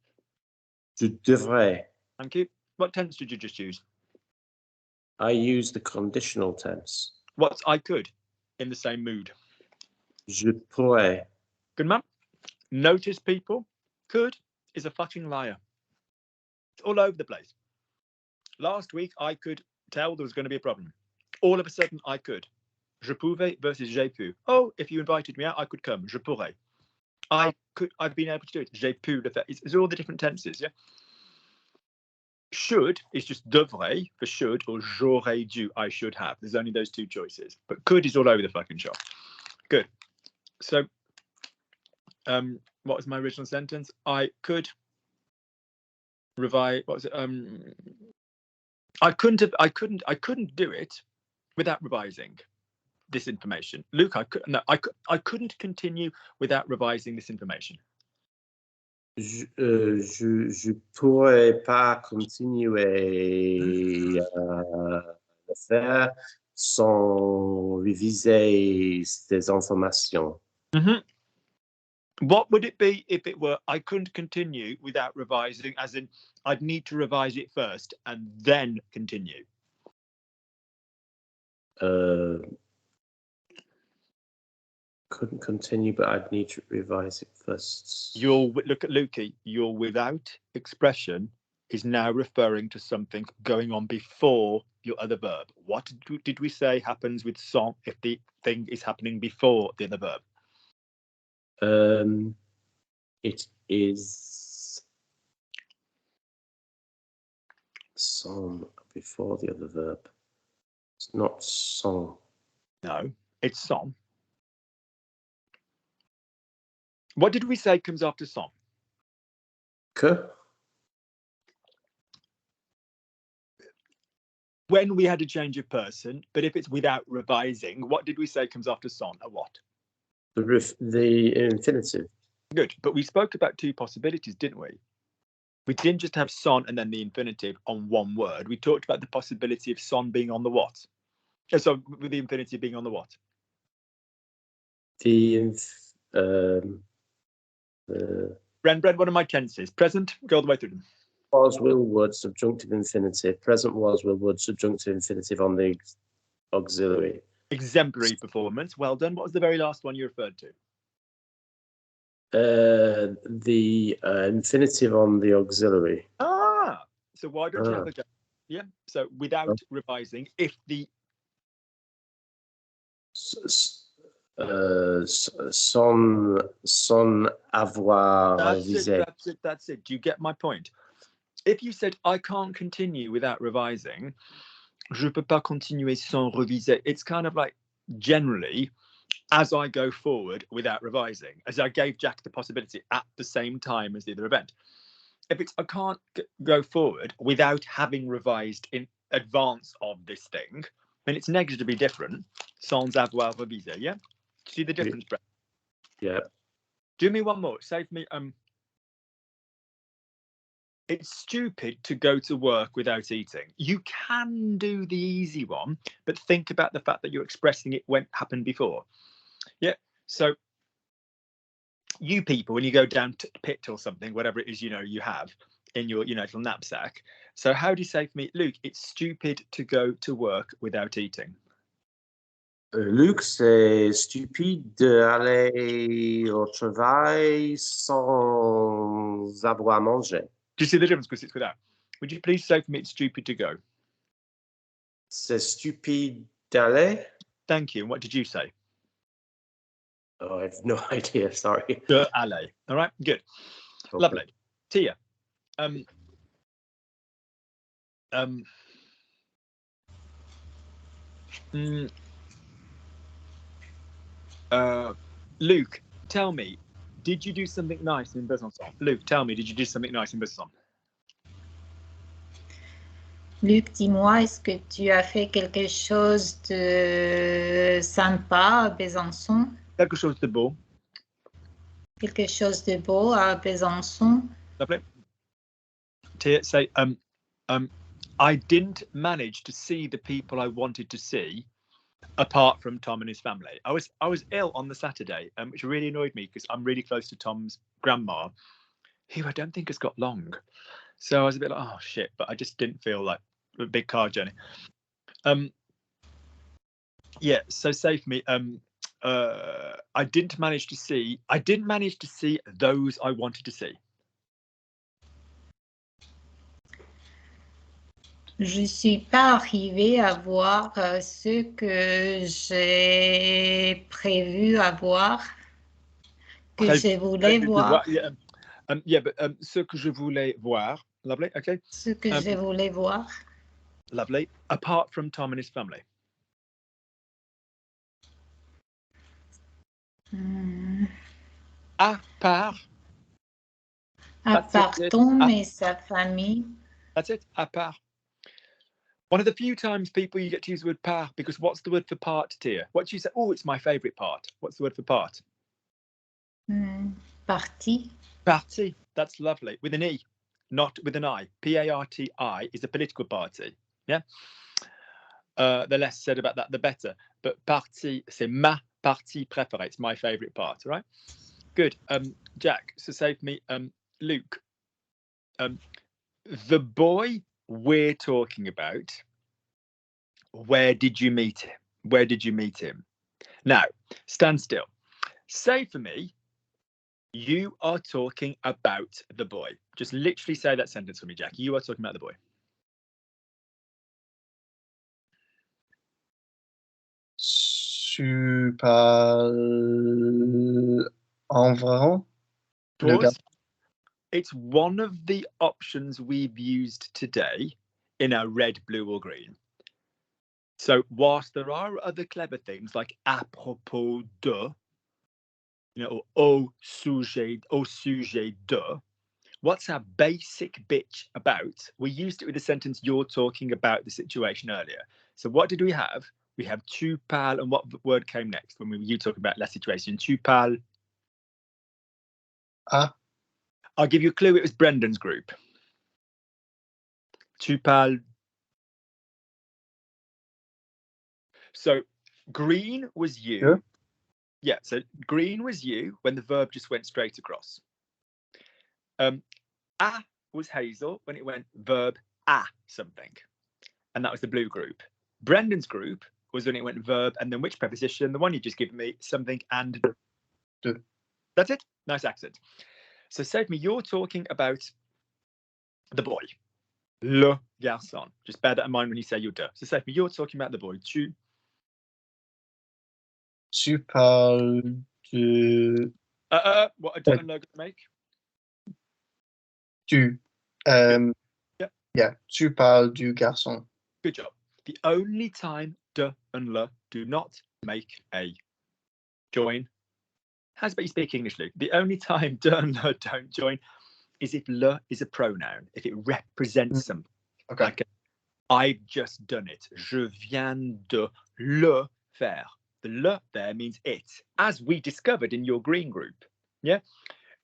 Je devrais. Thank you. What tense did you just use? I use the conditional tense. What's I could in the same mood? Je pourrais. Good man. Notice, people, could is a fucking liar. It's all over the place. Last week, I could tell there was going to be a problem. All of a sudden, I could. Je pouvais versus j'ai pu. Oh, if you invited me out, I could come. Je pourrais. I could. I've been able to do it. J'ai pu le faire. It's all the different tenses, yeah? Should is just devrait for should, or j'aurais dû, I should have. There's only those two choices. But could is all over the fucking shop. Good. So, what was my original sentence? I could revise. What was it? I couldn't do it without revising this information. Luke, I couldn't continue without revising this information. Je pourrais pas continuer à le faire sans réviser ces informations. Mm-hmm. What would it be if it were I couldn't continue without revising, as in I'd need to revise it first and then continue? Couldn't continue, but I'd need to revise it first. Look at Lukey, your without expression is now referring to something going on before your other verb. What did we say happens with sans if the thing is happening before the other verb? It is sans before the other verb. It's not sans. No, it's sans. What did we say comes after sans? Que? When we had a change of person, but if it's without revising, what did we say comes after sans? A what? The infinitive. Good, but we spoke about two possibilities, didn't we? We didn't just have sans and then the infinitive on one word. We talked about the possibility of sans being on the what? So with the infinitive being on the what? Bren, what are my tenses? Present, go all the way through them. Was, will, would, subjunctive infinitive. Present was, will, would, subjunctive infinitive on the auxiliary. Exemplary performance. Well done. What was the very last one you referred to? The infinitive on the auxiliary. Ah, so why don't you have a... Yeah, so without revising, if the... Sans avoir révisé. That's it. Do you get my point? If you said, I can't continue without revising, je peux pas continuer sans reviser, it's kind of like generally, as I go forward without revising, as I gave Jack the possibility at the same time as the other event. If it's, I can't go forward without having revised in advance of this thing, then it's negatively different. Sans avoir revisé, yeah? See the difference, Brett? Yeah. Do me one more. Save me. It's stupid to go to work without eating. You can do the easy one, but think about the fact that you're expressing it when it happened before. Yeah. So you people, when you go down to the pit or something, whatever it is, you have in your, little knapsack. So how do you say for me, Luke, it's stupid to go to work without eating? Luc, c'est stupide d'aller au travail sans avoir mangé. Do you see the difference because it's without? Would you please say for me it's stupid to go? C'est stupide d'aller? Thank you. And what did you say? Oh, I have no idea, sorry. Aller. All right, good. Okay. Lovely. Tia, Luke, tell me, did you do something nice in Besançon? Luke, tell me, did you do something nice in Besançon? Luc, dis-moi, est-ce que tu as fait quelque chose de sympa à Besançon? Quelque chose de beau. Quelque chose de beau à Besançon? Lovely. Tia, say, I didn't manage to see the people I wanted to see, apart from Tom and his family. I was ill on the Saturday, which really annoyed me because I'm really close to Tom's grandma, who I don't think has got long. So I was a bit like, oh shit, but I just didn't feel like a big car journey. Yeah, so say for me, I didn't manage to see those I wanted to see. Je suis pas arrivée à voir ce que j'ai prévu à voir, que je voulais voir. Yeah, but ce que je voulais voir. Lovely, okay. Ce que je voulais voir. Lovely. Apart from Tom and his family. À part. À part Tom et sa famille. That's it. À part. One of the few times people you get to use the word part, because what's the word for part, Tia? What do you say? Oh, it's my favourite part. What's the word for part? Parti. Parti. That's lovely. With an E, not with an I. P-A-R-T-I is a political party. Yeah. The less said about that, the better. But parti, c'est ma partie préférée. It's my favourite part. Right. Good. Jack. So say for me, Luke. The boy we're talking about, where did you meet him? Where did you meet him? Now, stand still. Say for me, you are talking about the boy. Just literally say that sentence for me, Jack. You are talking about the boy. Tu parles environ? Pause. It's one of the options we've used today in our red, blue, or green. So whilst there are other clever things like à propos de, you know, or au sujet de, what's our basic bitch about? We used it with the sentence you're talking about the situation earlier. So what did we have? We have tu parles, and what word came next when you talk about la situation? Tu parles. I'll give you a clue. It was Brendan's group. Tu parles. So green was you. Yeah. Yeah, so green was you when the verb just went straight across. A was Hazel when it went verb a something. And that was the blue group. Brendan's group was when it went verb and then which preposition? The one you just given me, something and de. That's it. Nice accent. So say to me, you're talking about the boy. Le garçon. Just bear that in mind when you say you're de. So say to me, you're talking about the boy. Tu parles de... what a de logo make? Tu. Yeah, tu parles du garçon. Good job. The only time de and le do not make a join. How's about you speak English, Luke? The only time de and le don't join is if le is a pronoun, if it represents something. Okay. Like I've just done it. Je viens de le faire. The le there means it, as we discovered in your green group. Yeah.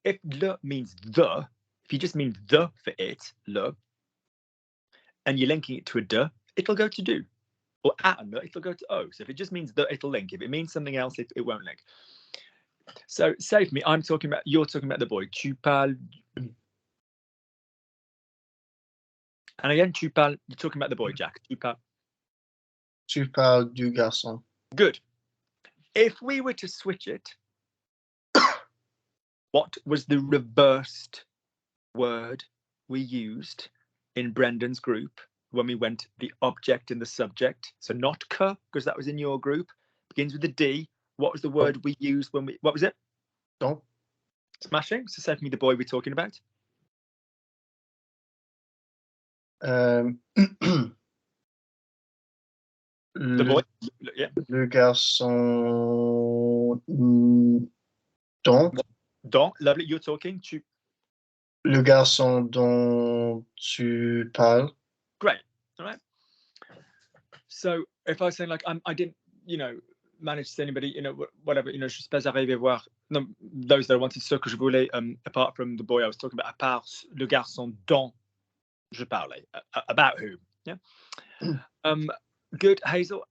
If le means the, if you just mean the for it, le, and you're linking it to a de, it'll go to do. Or at and le, it'll go to o. So if it just means the, it'll link. If it means something else, it won't link. So say for me, you're talking about the boy. Tu parles. And again, tu parles, you're talking about the boy, Jack. Tu parles du garçon. Good. If we were to switch it, what was the reversed word we used in Brendan's group when we went the object and the subject? So not que, because that was in your group. Begins with a D. What was the word we used when we, what was it? Don't. Smashing. So say for me the boy we're talking about. The boy. Yeah. Le garçon dont. Dont. Lovely. You're talking. Tu. Le garçon dont tu parles. Great. All right. So if I was saying like I didn't, manage to see anybody, whatever, je suis pas arrivé voir those that I wanted, ce que je voulais, apart from the boy I was talking about, à part le garçon dont je parlais, about whom. Yeah. Good, Hazel.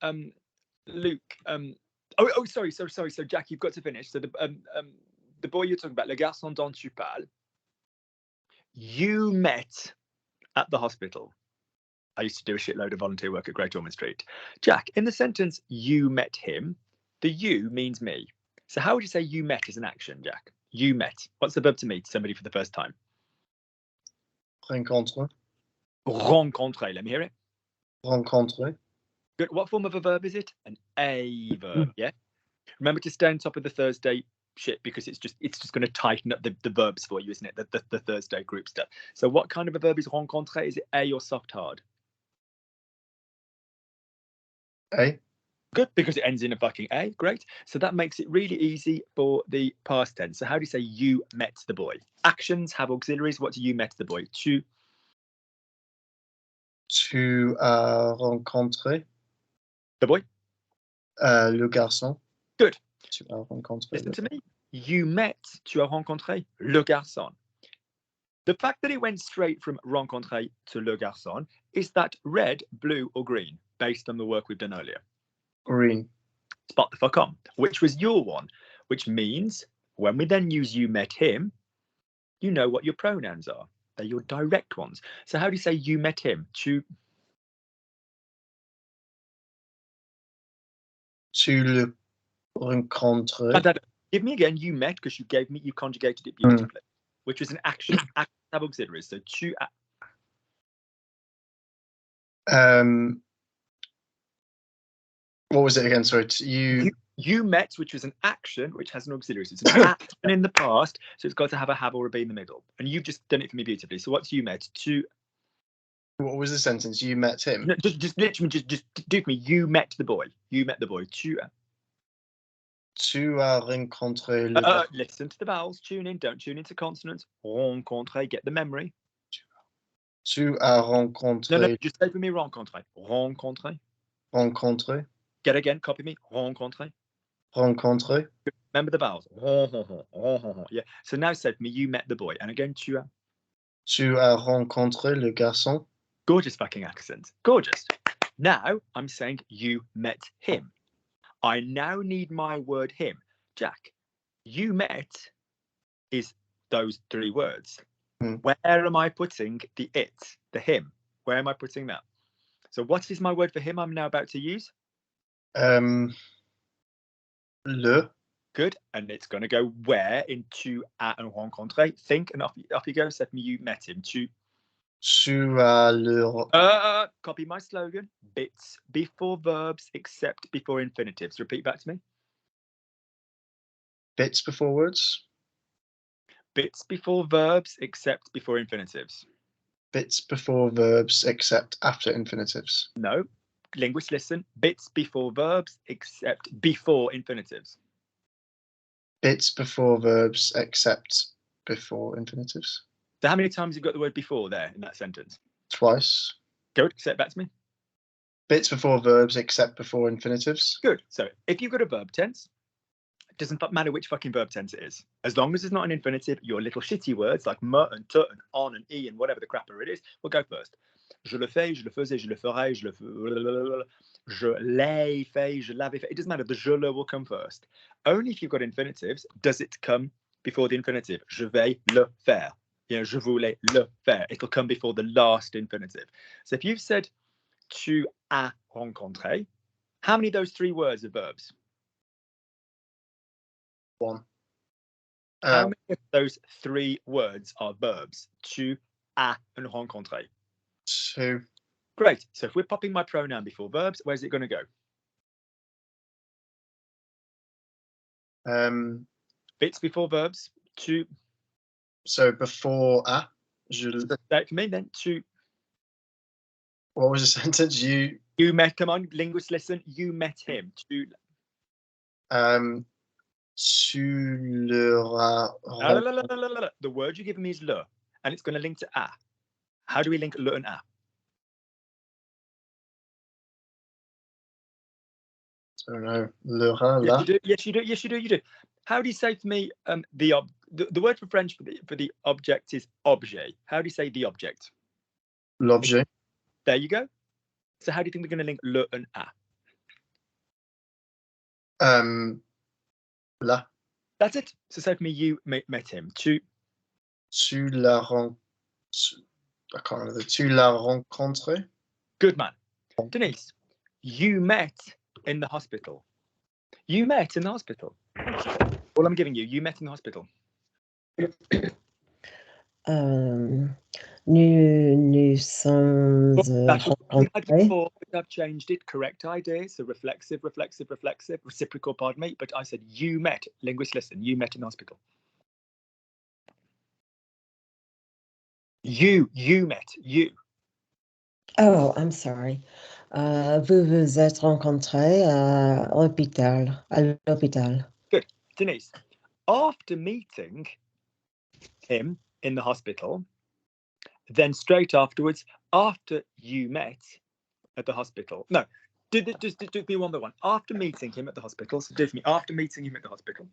Luke. Sorry. So Jack, you've got to finish. So the boy you're talking about, le garçon dont tu parles, you met at the hospital. I used to do a shitload of volunteer work at Great Ormond Street. Jack, in the sentence, you met him, the you means me. So how would you say you met as an action, Jack? You met. What's the verb to meet somebody for the first time? Rencontrer. Rencontrer. Let me hear it. Rencontrer. Good. What form of a verb is it? An a verb, yeah? Remember to stay on top of the Thursday shit, because it's just going to tighten up the verbs for you, isn't it? The Thursday group stuff. So what kind of a verb is rencontrer? Is it a or soft hard? A. Good, because it ends in a fucking A. Great. So that makes it really easy for the past tense. So how do you say you met the boy? Actions have auxiliaries. What do you met the boy? Tu as rencontré. The boy? Le garçon. Good. Tu as rencontré. Listen to me. You met, tu as rencontré le garçon. The fact that it went straight from rencontré to le garçon, is that red, blue, or green, based on the work we've done earlier? Green. Spot the fuck on, which was your one, which means when we then use you met him, you know what your pronouns are. They're your direct ones. So how do you say you met him? Tu le rencontres. Give me again, you met, because you conjugated it beautifully, which was an action. Action have auxiliaries. So tu what was it again? Sorry, you met, which was an action, which has an auxiliary. So it's an action in the past, so it's got to have a have or a be in the middle. And you've just done it for me beautifully. So what's you met? What was the sentence? You met him. No, just literally, just do for me. You met the boy. You met the boy. Tu as rencontré le. Listen to the vowels. Tune in. Don't tune into consonants. Rencontré. Get the memory. Tu as rencontré. No, just say for me. Rencontré. Rencontré. Rencontré. Get again. Copy me. Rencontré. Rencontré. Remember the vowels. Yeah. So now say for me. You met the boy. And again, tu as rencontré le garçon. Gorgeous fucking accent. Gorgeous. Now I'm saying you met him. I now need my word him. Jack, you met is those three words. Where am I putting the it, the him? Where am I putting that? So what is my word for him I'm now about to use? Le. Good. And it's going to go where in tu as and rencontré. Think, and off you go. Set me, you met him. Tu as le. Copy my slogan. Bits before verbs except before infinitives. Repeat back to me. Bits before words. Bits before verbs except before infinitives. Bits before verbs except after infinitives. No. Linguists listen. Bits before verbs except before infinitives. Bits before verbs except before infinitives. So how many times have you got the word before there in that sentence? Twice. Good. Say it back to me. Bits before verbs except before infinitives. Good. So if you've got a verb tense, it doesn't matter which fucking verb tense it is. As long as it's not an infinitive, your little shitty words like me and te and on and e and whatever the crapper it is will go first. Je le fais, je le faisais, je le ferai, je l'ai fait, je l'avais fait. It doesn't matter. The je le will come first. Only if you've got infinitives does it come before the infinitive. Je vais le faire. Je voulais le faire. It'll come before the last infinitive. So if you've said tu as rencontré, how many of those three words are verbs? One. How many of those three words are verbs? Tu as and rencontré. Two. Great. So if we're popping my pronoun before verbs, where's it going to go? Bits before verbs. Tu. So before a. Say it for me then. Tu. What was the sentence? You. You met, come on, linguists, listen. You met him. Tu leur as The word you're giving me is le, and it's going to link to a. How do we link le and a? I don't know. Le Rhin, là. Yes, you do. Yes, you do. You do. How do you say for me the word for French for the object is objet? How do you say the object? L'objet. There you go. So how do you think we're going to link le and a? Là. That's it. So say for me, you met him. Tu l'as rencontré. Good man. Denise, you met in the hospital. You met in the hospital. All I'm giving you, you met in the hospital. Nous sommes rencontrés. I've changed it. Correct idea. So reflexive, reciprocal, pardon me. But I said you met. Linguists, listen. You met in the hospital. You met. You. Oh, I'm sorry. Vous vous êtes rencontrés à l'hôpital. Good. Denise, after meeting him in the hospital, then straight afterwards, after you met at the hospital. No, just do me one by one. After meeting him at the hospital, so do for me, after meeting him at the hospital.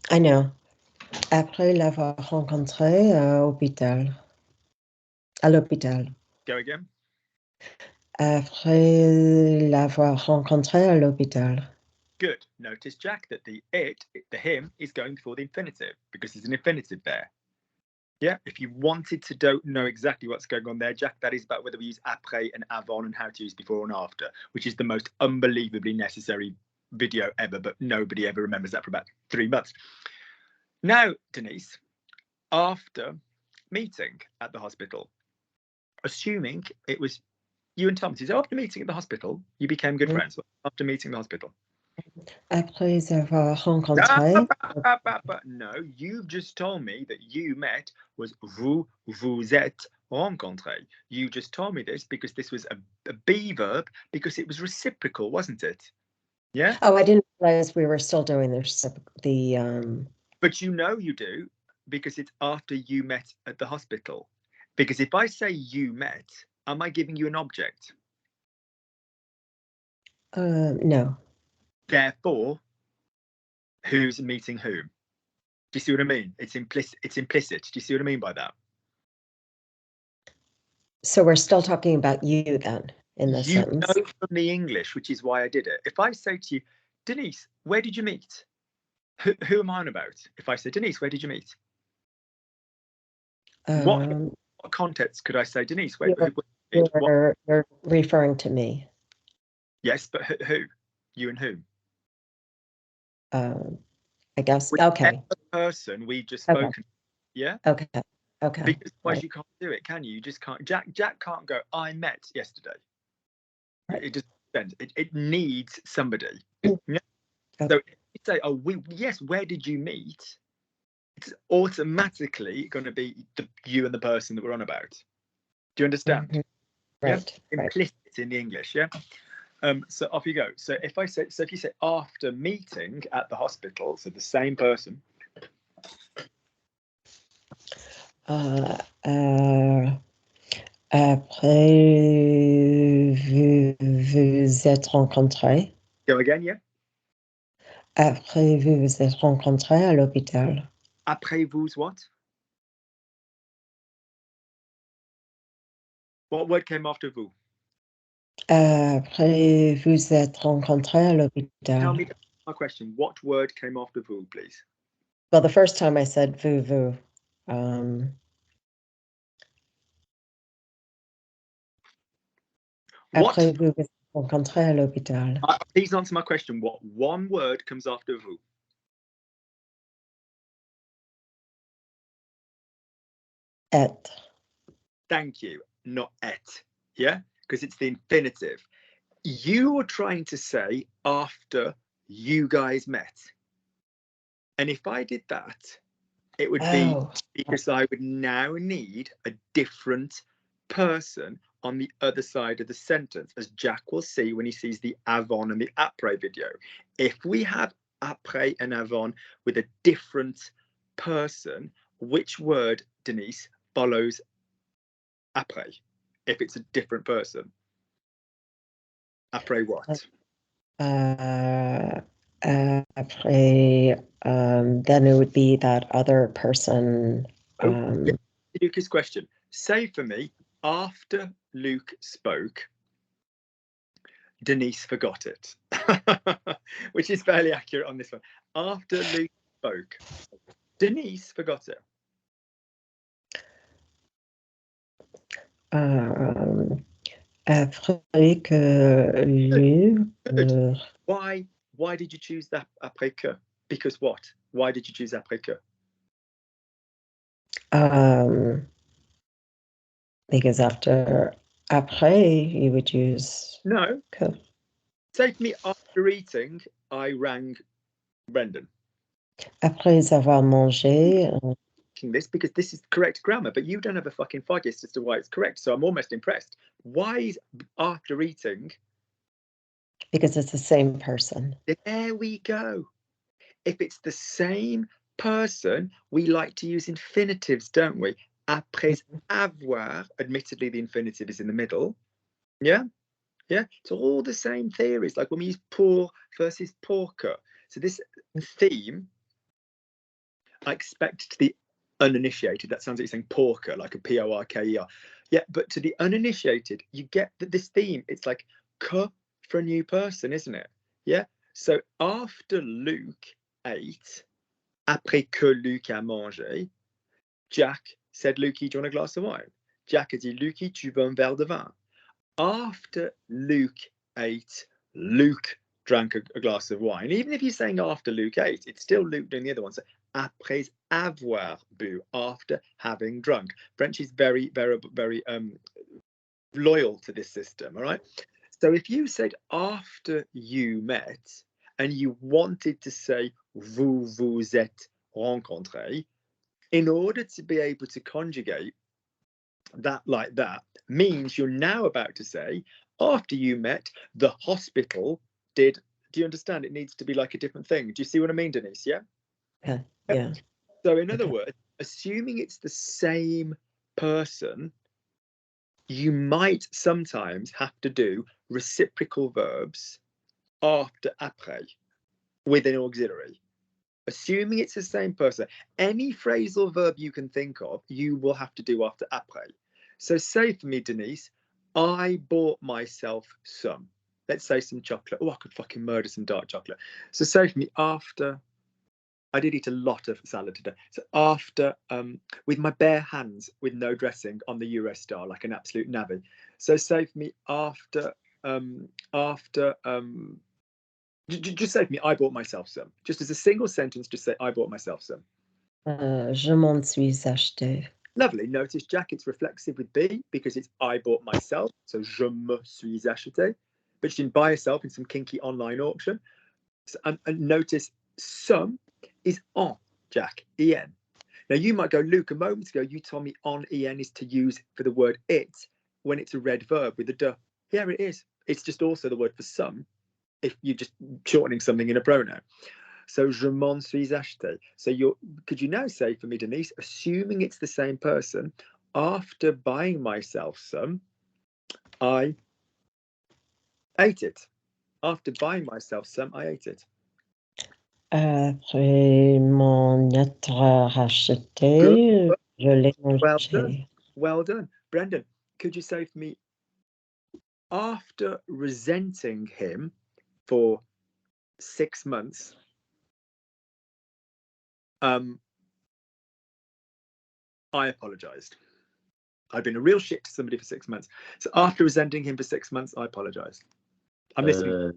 I know. Après l'avoir rencontré à l'hôpital. Go again. Après l'avoir rencontré à l'hôpital. Good. Notice, Jack, that the him is going before the infinitive because there's an infinitive there. Yeah. If you wanted to don't know exactly what's going on there, Jack, that is about whether we use après and avant and how to use before and after, which is the most unbelievably necessary video ever, but nobody ever remembers that for about 3 months. Now, Denise, after meeting at the hospital, assuming it was you and Thomas, after meeting at the hospital, you became good friends after meeting the hospital. Après avoir rencontré. No, you've just told me that you met was vous êtes rencontrés. You just told me this because this was a be verb because it was reciprocal, wasn't it? Yeah. Oh, I didn't realize we were still doing the. But you know you do because it's after you met at the hospital. Because if I say you met, am I giving you an object? No. Therefore, who's meeting whom? Do you see what I mean? It's implicit. Do you see what I mean by that? So we're still talking about you then in this sentence. You know from the English, which is why I did it. If I say to you, Denise, where did you meet? Who am I on about? If I say, Denise, where did you meet? What context could I say, Denise? You're referring to me. Yes, but who? You and whom? I guess. Okay. Person we just spoken. Okay. Yeah. Okay. Because right. You can't do it, can you? You just can't. Jack can't go. I met yesterday. Right. It just it needs somebody. Yeah. Okay. So if you say, oh, yes. Where did you meet? It's automatically going to be you and the person that we're on about. Do you understand? Mm-hmm. Right. Yeah? Implicit in the English. Yeah. So off you go. So if you say after meeting at the hospital, so the same person. Après vous êtes rencontrés. Go again, yeah. Après vous vous êtes rencontrés à l'hôpital. Après vous what? What word came after vous? Après vous êtes rencontrés à l'hôpital. Tell me my question. What word came after vous, please? Well, the first time I said vous. Après vous vous êtes rencontrés à l'hôpital. Please answer my question. What one word comes after vous? Et. Thank you. Not et. Yeah? Because it's the infinitive. You were trying to say after you guys met. And if I did that, It would be because I would now need a different person on the other side of the sentence, as Jack will see when he sees the avant and the après video. If we have après and avant with a different person, which word, Denise, follows après? If it's a different person, après what? Après, then it would be that other person. Lucas' question. Say for me, after Luke spoke, Denise forgot it, which is fairly accurate on this one. After Luke spoke, Denise forgot it. Après que Luke. Why did you choose that après que? Because what? Why did you choose après que? Because après, you would use no. Que. Say for me, after eating, I rang Brendan. Après avoir mangé. This because this is correct grammar, but you don't have a fucking foggiest as to why it's correct. So I'm almost impressed. Why is after eating? Because it's the same person. There we go. If it's the same person, we like to use infinitives, don't we? Après avoir, admittedly the infinitive is in the middle. Yeah? Yeah? It's all the same theories, like when we use pour versus porker. So this theme, I expect to the uninitiated, that sounds like you're saying porker, like a P-O-R-K-E-R. Yeah, but to the uninitiated, you get that this theme, it's like que for a new person, isn't it? Yeah? So after Luke ate, après que Luc a mangé, Jack said, Lukey, do you want a glass of wine? Jack a dit, Lukey, tu veux un verre de vin? After Luke ate, Luke drank a glass of wine. Even if you're saying after Luke ate, it's still Luke doing the other one. So après avoir bu, after having drunk. French is very, very, very loyal to this system, all right? So if you said after you met and you wanted to say vous vous êtes rencontrés, in order to be able to conjugate that like that means you're now about to say after you met, the hospital did. Do you understand? It needs to be like a different thing. Do you see what I mean, Denise? Yeah. Yeah. So in other words, assuming it's the same person, you might sometimes have to do reciprocal verbs after après with an auxiliary. Assuming it's the same person, any phrasal verb you can think of, you will have to do after après. So say for me, Denise, I bought myself some, let's say some chocolate. Oh, I could fucking murder some dark chocolate. So say for me, after, I did eat a lot of salad today. So after, with my bare hands, with no dressing on the Eurostar, like an absolute navvy. So say for me, just say for me, I bought myself some. Just as a single sentence, just say, I bought myself some. Je m'en suis acheté. Lovely. Notice, Jack, it's reflexive with B because it's I bought myself. So je me suis acheté. But she didn't buy herself in some kinky online auction. So, and notice some is en, Jack, en. Now you might go, Luke, a moment ago, you told me on en is to use for the word it when it's a red verb with a de. Yeah, it is. It's just also the word for some if you're just shortening something in a pronoun. So je m'en suis acheté. So could you now say for me, Denise, assuming it's the same person, after buying myself some, I ate it. After buying myself some, I ate it. Après m'en être acheté, je l'ai mangé. Well done. Brendan, could you say for me, after resenting him for 6 months, I apologized. I'd been a real shit to somebody for 6 months. So after resenting him for 6 months, I apologized. I'm listening.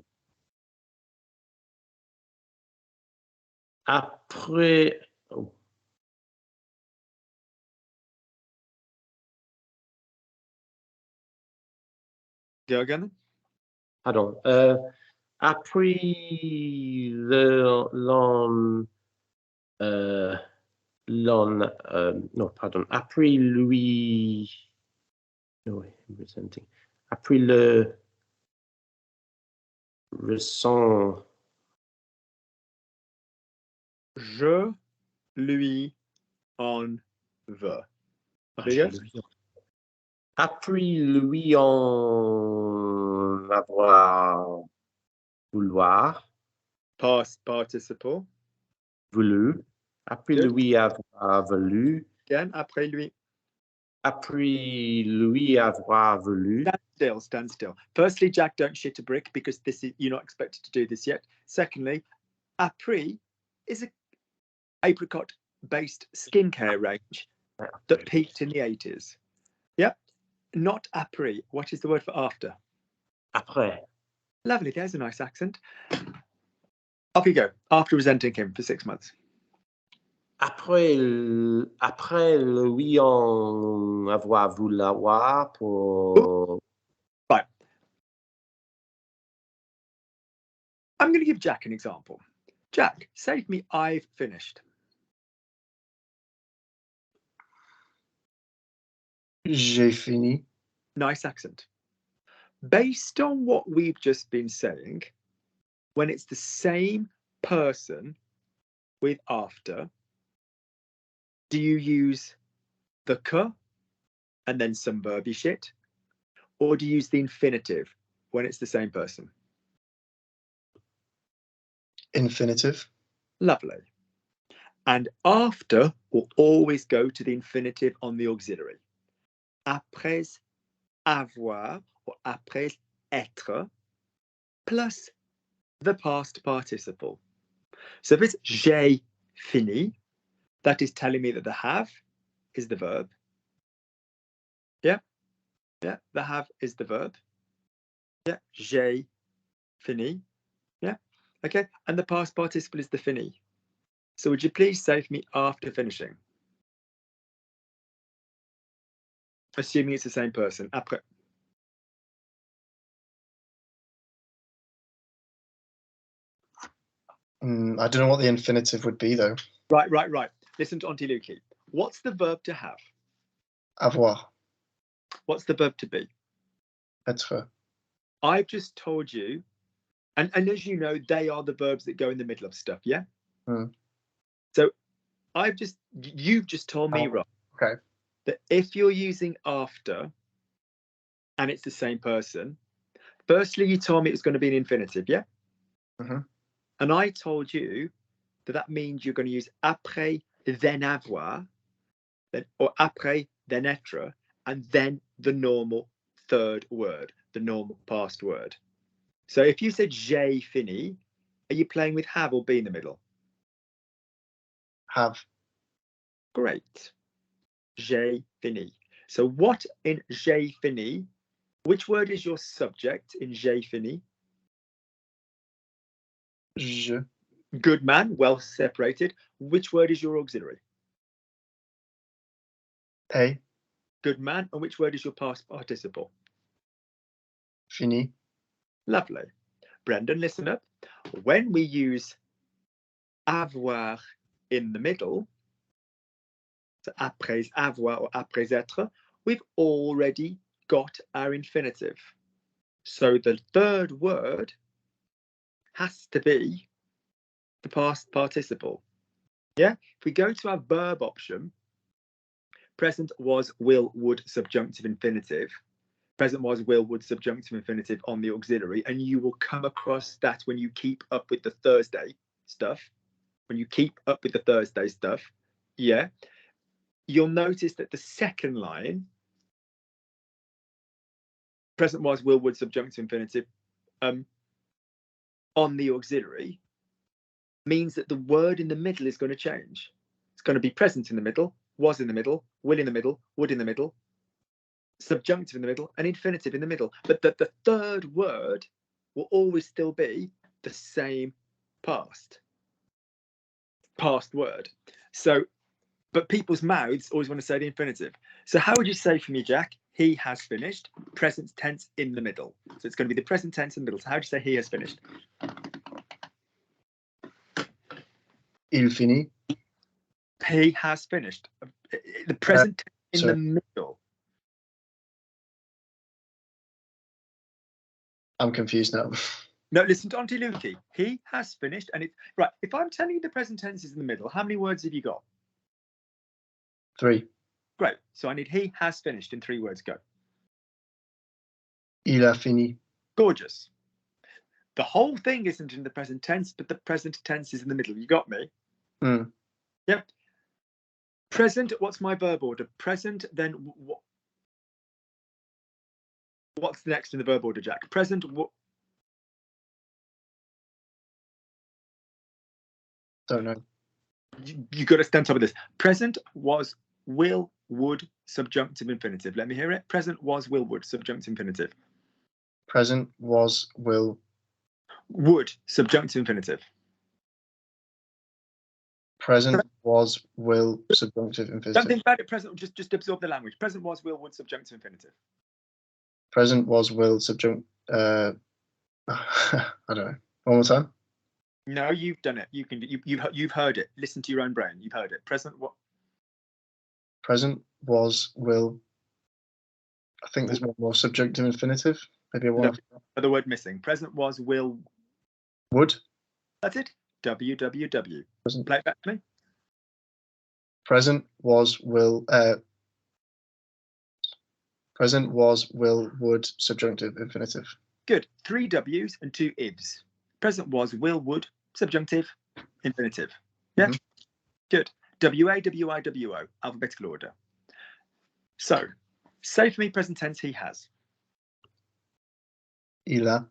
Après. Oh. Go again. Pardon. Après l'on non, pardon, après lui, no, resenting, après le ressent, Je lui en veux. après lui en avoir vouloir, Past participle. voulu, après Good. lui avoir voulu, Again, après lui. après lui avoir voulu. Stand still, stand still. Firstly, Jack, don't shit a brick because this is you're not expected to do this yet. Secondly, après is a apricot-based skincare range that peaked in the 80s. Yep, not après. What is the word for after? Après. Lovely, there's a nice accent. Off you go, after resenting him for 6 months. Après lui en avoir vouloir pour... Right. I'm going to give Jack an example. Jack, say to me, I've finished. J'ai fini. Nice accent. Based on what we've just been saying, when it's the same person with after, do you use the que and then some verby shit? Or do you use the infinitive when it's the same person? Infinitive. Lovely. And after will always go to the infinitive on the auxiliary. Après avoir or après être plus the past participle. So if it's j'ai fini, that is telling me that the have is the verb. Yeah, yeah, the have is the verb. Yeah, j'ai fini. Yeah, okay, and the past participle is the fini. So would you please say for me after finishing? Assuming it's the same person. Après. I don't know what the infinitive would be though. Right. Listen to Auntie Lukey. What's the verb to have? Avoir. What's the verb to be? Être. I've just told you, and as you know, they are the verbs that go in the middle of stuff, yeah? So you've just told me, Rob, Okay. that if you're using after and it's the same person, firstly, you told me it was going to be an infinitive, yeah? And I told you that means you're going to use après, then avoir, or après, then être, and then the normal third word, the normal past word. So if you said j'ai fini, are you playing with have or be in the middle? Have. Great. J'ai fini. So what in j'ai fini, which word is your subject in j'ai fini? Je. Good man, well separated. Which word is your auxiliary? A. Good man. And which word is your past participle? Fini. Lovely. Brendan, listen up. When we use avoir in the middle, so après avoir or après être, we've already got our infinitive. So the third word has to be the past participle. Yeah? If we go to our verb option, present was, will, would, subjunctive, infinitive. Present was, will, would, subjunctive, infinitive on the auxiliary. And you will come across that when you keep up with the Thursday stuff. When you keep up with the Thursday stuff, yeah, you'll notice that the second line, present was, will, would, subjunctive, infinitive, on the auxiliary, means that the word in the middle is going to change. It's going to be present in the middle, was in the middle, will in the middle, would in the middle, subjunctive in the middle, and infinitive in the middle. But the third word will always still be the same past word. So, but people's mouths always want to say the infinitive. So how would you say for me, Jack? He has finished, present tense in the middle. So it's going to be the present tense in the middle. So how do you say he has finished? Il finit. He has finished. The present tense in the sorry. middle. I'm confused now. No, listen to Auntie Lukey. He has finished, and it's right. If I'm telling you the present tense is in the middle, how many words have you got? 3. Great. So I need he has finished in 3 words. Go. Il a fini. Gorgeous. The whole thing isn't in the present tense, but the present tense is in the middle. You got me? Mm. Yep. Present. What's my verb order? Present. Then what? What's the next in the verb order, Jack? Present. What? Don't know. You got to stand top of this. Present was, will, would, subjunctive, infinitive. Let me hear it. Present was, will, would, subjunctive, infinitive. Present was, will. Would, subjunctive, infinitive. Present was, will, subjunctive, infinitive. Don't think about it. Present. Just absorb the language. Present was, will, would, subjunctive, infinitive. Present was, will, subjunct. I don't know. One more time. No, you've done it. You can. You've heard it. Listen to your own brain. You've heard it. Present what? Present was, will. I think there's one more. Subjunctive, infinitive. Maybe a one. The word missing. Present was, will. Would. That's it. WWW. Present. Play it back to me. Present was, will. Present was, will, would, subjunctive, infinitive. Good. 3 W's and 2 ifs. Present was, will, would, subjunctive, infinitive. Yeah. Mhm. Good. WA, WI, WO, alphabetical order. So, say for me present tense, he has. Il a.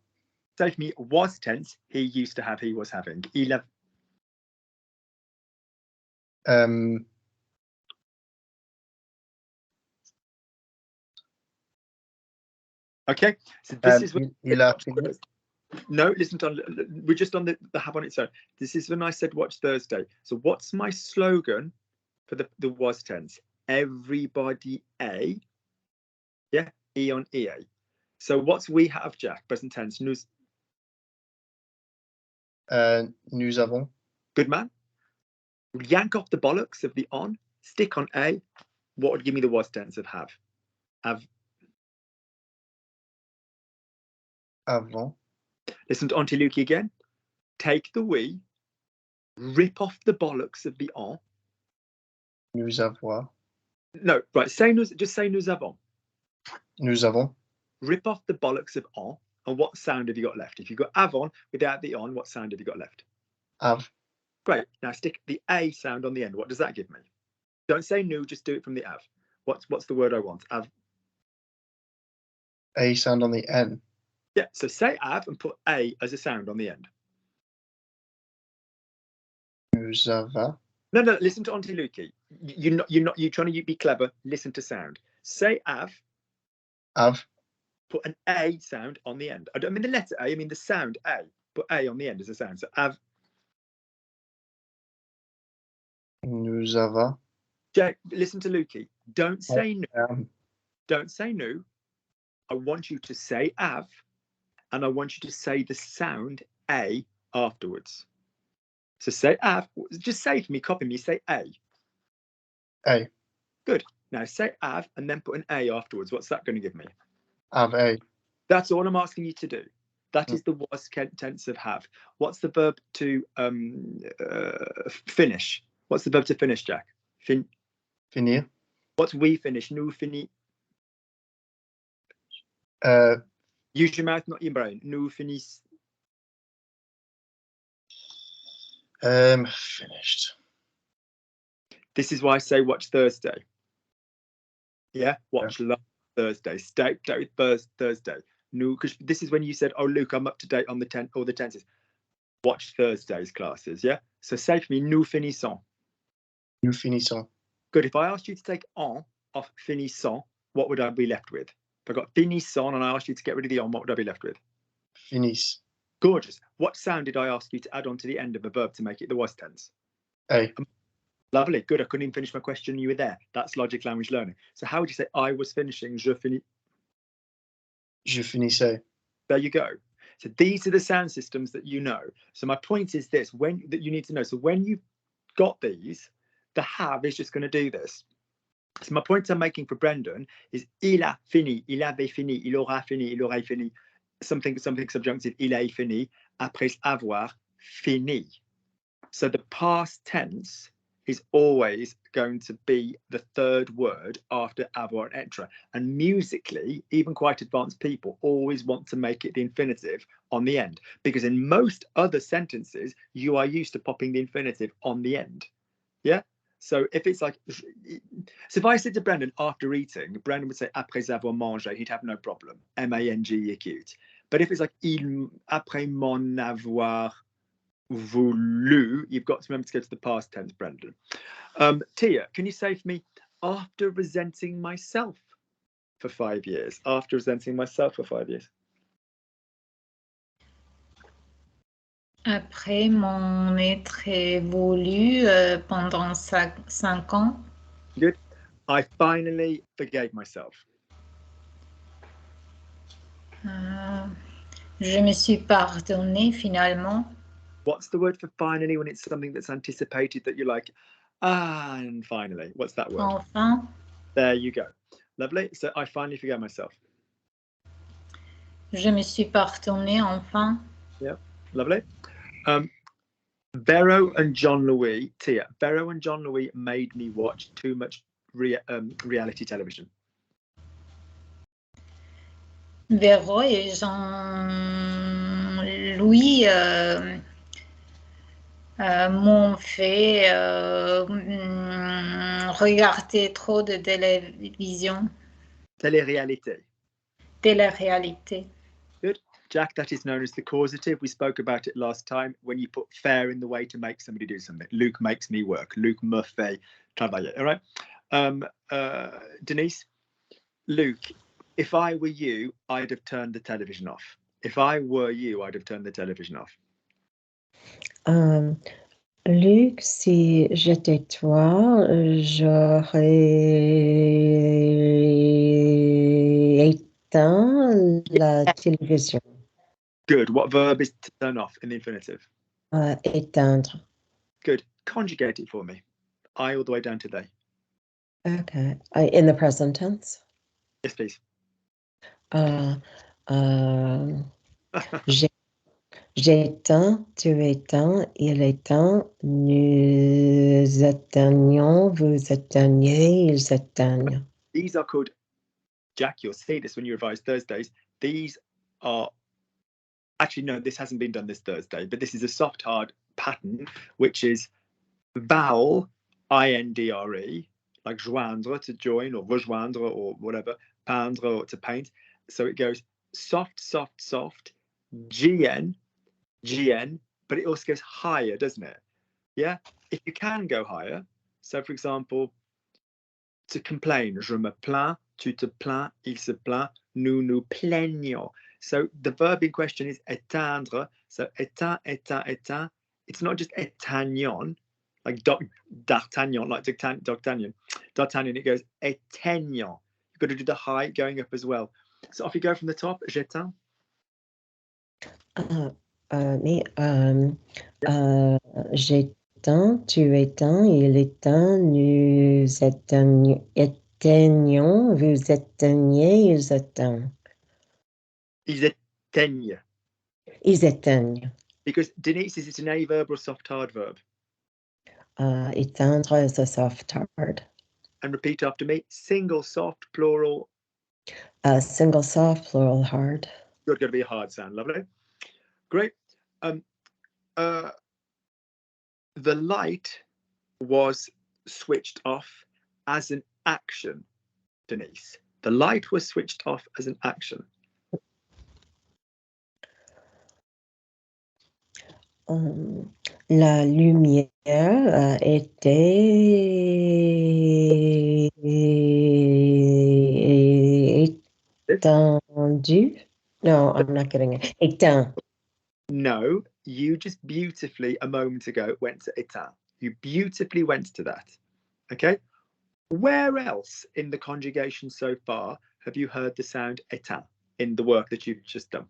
Say for me was tense, he used to have, he was having. Il a. Okay, so this is when Il a fini. no, listen to, we're just on the have on its own. This is when I said watch Thursday. So what's my slogan for the was tense? Everybody a. Yeah, E on EA. So what's we have, Jack? Present tense. Nous avons. good man. Yank off the bollocks of the on, stick on a. What would give me the was tense of have? Have. Avant. Listen to Auntie Lukey again. Take the we, rip off the bollocks of the on. Nous avoir. No, right. Say nous. Just say nous avons. Nous avons. Rip off the bollocks of on, and what sound have you got left? If you've got avon without the on, what sound have you got left? Av. Great. Now stick the a sound on the end. What does that give me? Don't say nous. Just do it from the av. What's the word I want? Av. A sound on the N. Yeah. So say av and put a as a sound on the end. Nous avons. No. Listen to Auntie Lukey. You're trying to be clever. Listen to sound. Say av. Av. Put an a sound on the end. I don't mean the letter A. I mean the sound a. Put a on the end as a sound. So av. Nous avons. Jack, listen to Lukey. Don't say no. Don't say no. I want you to say av, and I want you to say the sound a afterwards. So say av. Just say for me. Copy me. Say a. A. Good. Now say av and then put an a afterwards. What's that going to give me? Av a. That's all I'm asking you to do. That is the was tense of have. What's the verb to finish? What's the verb to finish, Jack? Finir. What's we finish? Nous finis. Use your mouth, not your brain. Nous finis. Finished. This is why I say watch Thursday. Yeah, watch last Thursday. Stay with Thursday. No, because this is when you said, "Oh, Luke, I'm up to date on the tenses." Watch Thursday's classes. Yeah. So say for me, nous finissons. Nous finissons. Good. If I asked you to take on off finissons, what would I be left with? If I got finissons and I asked you to get rid of the on, what would I be left with? Finis. Gorgeous. What sound did I ask you to add on to the end of a verb to make it the was tense? A. Lovely. Good. I couldn't even finish my question. You were there. That's logic language learning. So how would you say I was finishing? Je finis. Je finissais. There you go. So these are the sound systems that you know. So my point is this: that you need to know. So when you've got these, the have is just going to do this. So my point I'm making for Brendan is il a fini, il avait fini, il aura fini, il aurait fini. Something subjunctive, il a fini, après avoir fini. So the past tense is always going to be the third word after avoir and être. And musically, even quite advanced people always want to make it the infinitive on the end, because in most other sentences, you are used to popping the infinitive on the end. Yeah. So if it's like, so if I said to Brendan after eating, Brendan would say après avoir mangé, he'd have no problem. M-A-N-G, acute. But if it's like après m'en avoir voulu, you've got to remember to go to the past tense, Brendan. Tia, can you say for me, after resenting myself for 5 years? After resenting myself for 5 years. Après mon être voulu pendant 5 ans. Good. I finally forgave myself. Je me suis pardonné finalement. What's the word for finally when it's something that's anticipated that you're like, and finally, what's that word? Enfin. There you go. Lovely. So I finally forgave myself. Je me suis pardonné enfin. Yeah, lovely. Vero and John Louis, Tia, Vero and John Louis made me watch too much reality television. Vero et Jean-Louis m'ont fait regarder trop de télévision. Télé-réalité. Télé-réalité. Good. Jack, that is known as the causative. We spoke about it last time when you put faire in the way to make somebody do something. Luke makes me work. Luke me fait travailler. All right. Denise, Luke, if I were you, I'd have turned the television off. If I were you, I'd have turned the television off. Luc, si j'étais toi, j'aurais éteint la télévision. Good. What verb is to turn off in the infinitive? Éteindre. Good. Conjugate it for me. I all the way down to they. Okay. In the present tense? Yes, please. J'éteins, tu éteins, il éteint, nous éteignons, vous éteignez, ils éteignent. These are called, Jack, you'll see this when you revise Thursdays. These are, actually, no, this hasn't been done this Thursday, but this is a soft hard pattern, which is vowel, I-N-D-R-E, like joindre, to join, or rejoindre, or whatever, peindre, or to paint. So it goes soft, soft, soft, GN, GN, but it also goes higher, doesn't it? Yeah, if you can go higher. So, for example, to complain, je me plains, tu te plains, il se plaint, nous nous plaignons. So the verb in question is éteindre. So éteint, éteint, éteint. It's not just éteignons, like d'Artagnan, like D'Artagnan. D'Artagnan, it goes éteignons. You've got to do the high going up as well. So off you go from the top, j'éteins. J'éteins, tu éteins, il éteint, nous éteignons, vous éteignez, ils éteignent. Ils éteignent. Ils éteignent. Because Denise, is it an A verb or a soft hard verb? Éteindre is a soft hard. And repeat after me. Single soft, plural. Single soft, plural hard. Got to be a hard sound. Lovely. Great. The light was switched off as an action, Denise. The light was switched off as an action. La lumière était étendue. No, I'm not getting it. Éteint. No, you just beautifully a moment ago went to éteint. You beautifully went to that. Okay. Where else in the conjugation so far have you heard the sound éteint in the work that you've just done?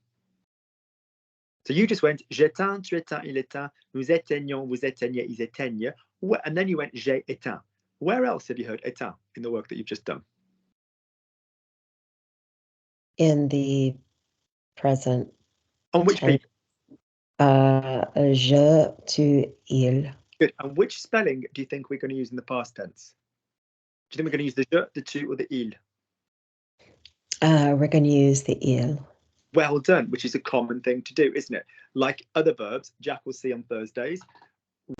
So you just went j'éteins, tu éteins, il éteint, nous éteignons, vous éteignez, ils éteignent. And then you went j'ai éteint. Where else have you heard éteint in the work that you've just done? In the present On which tense. people? Je, tu, il. Good. And which spelling do you think we're going to use in the past tense? Do you think we're going to use the je, the tu, or the il? We're going to use the il. Well done, which is a common thing to do, isn't it? Like other verbs, Jack will see on Thursdays,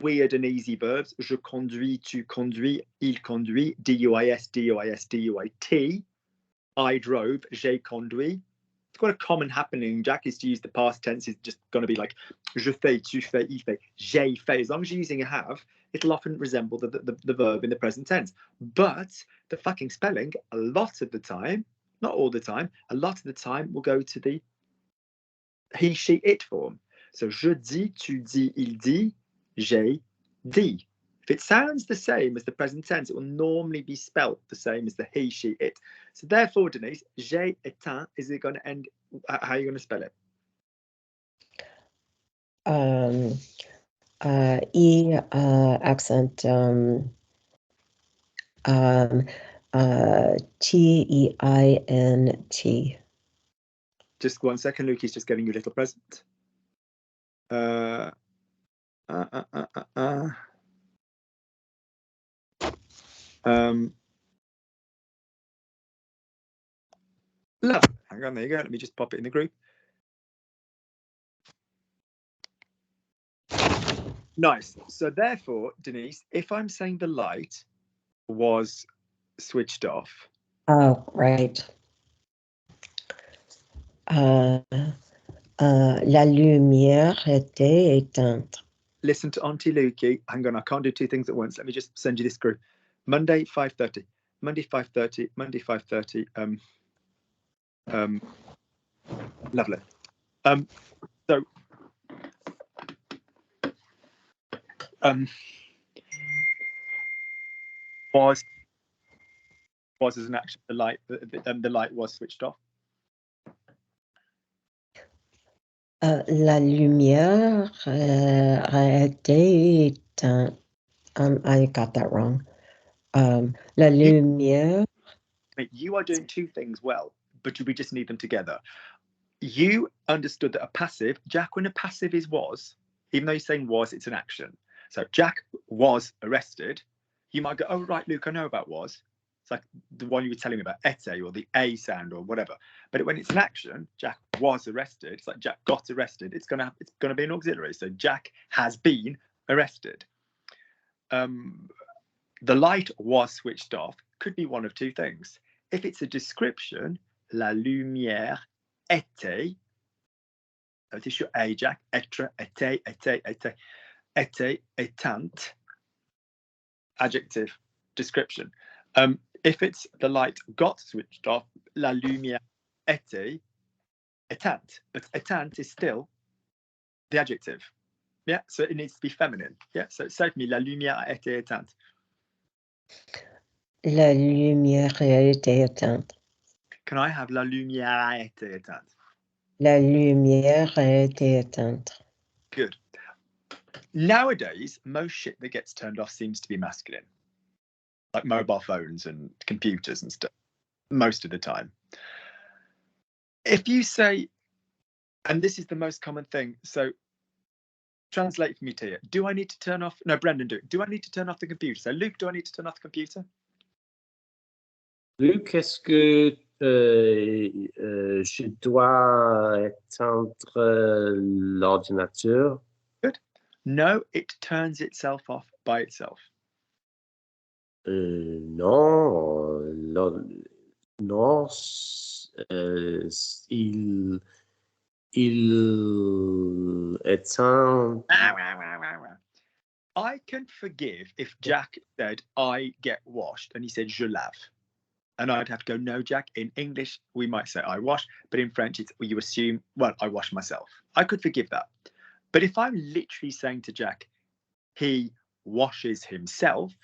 weird and easy verbs. Je conduis, tu conduis, il conduit, D-U-I-S, D-U-I-S, D-U-I-T. I drove, j'ai conduit. It's quite a common happening. Jack is to use the past tense. Is just going to be like je fais, tu fais, il fait, j'ai fait. As long as you're using a have, it'll often resemble the verb in the present tense. But the fucking spelling, a lot of the time, not all the time, a lot of the time will go to the he, she, it form. So je dis, tu dis, il dit, j'ai dit. If it sounds the same as the present tense, it will normally be spelt the same as the he, she, it. So therefore, Denise, j'ai éteint, is it going to end, how are you going to spell it? E accent, T-E-I-N-T. Just 1 second, Lukey's just getting you a little present. Love. Hang on, there you go. Let me just pop it in the group. Nice. So therefore, Denise, if I'm saying the light was switched off. Oh, right. La lumière était éteinte. Listen to Auntie Lukey. Hang on, I can't do 2 things at once. Let me just send you this group. Monday 5:30. Monday 5:30. Monday 5:30. Lovely. So was as an action the light was switched off. La lumière était éteinte. I got that wrong. La lumière. You are doing 2 things well, but we just need them together. You understood that a passive, Jack, when a passive is was, even though you're saying was, it's an action. So Jack was arrested. You might go, oh, right, Luke, I know about was. It's like the one you were telling me about, ete, or the a sound, or whatever. But when it's an action, Jack was arrested. It's like Jack got arrested. It's gonna be an auxiliary. So Jack has been arrested. The light was switched off could be one of 2 things. If it's a description, la lumière était. Notice your a, Jack. Être, était, éteinte. Adjective, description. If it's the light got switched off, la lumière était éteinte. But éteinte is still the adjective. Yeah, so it needs to be feminine. Yeah, so say for me, la lumière a été éteinte. La lumière était éteinte. Can I have la lumière a été éteinte? La lumière était éteinte. Good. Nowadays, most shit that gets turned off seems to be masculine. Like mobile phones and computers and stuff, most of the time. If you say, and this is the most common thing, so translate for me, Tia. Do I need to turn off? No, Brendan, do it. Do I need to turn off the computer? So, Luke, do I need to turn off the computer? Luc, est-ce que je dois éteindre l'ordinateur? Good. No, it turns itself off by itself. Non, non, il éteint. I can forgive if Jack said, I get washed, and he said, je lave. And I'd have to go, no, Jack. In English, we might say I wash, but in French, it's you assume, well, I wash myself. I could forgive that. But if I'm literally saying to Jack, he washes himself,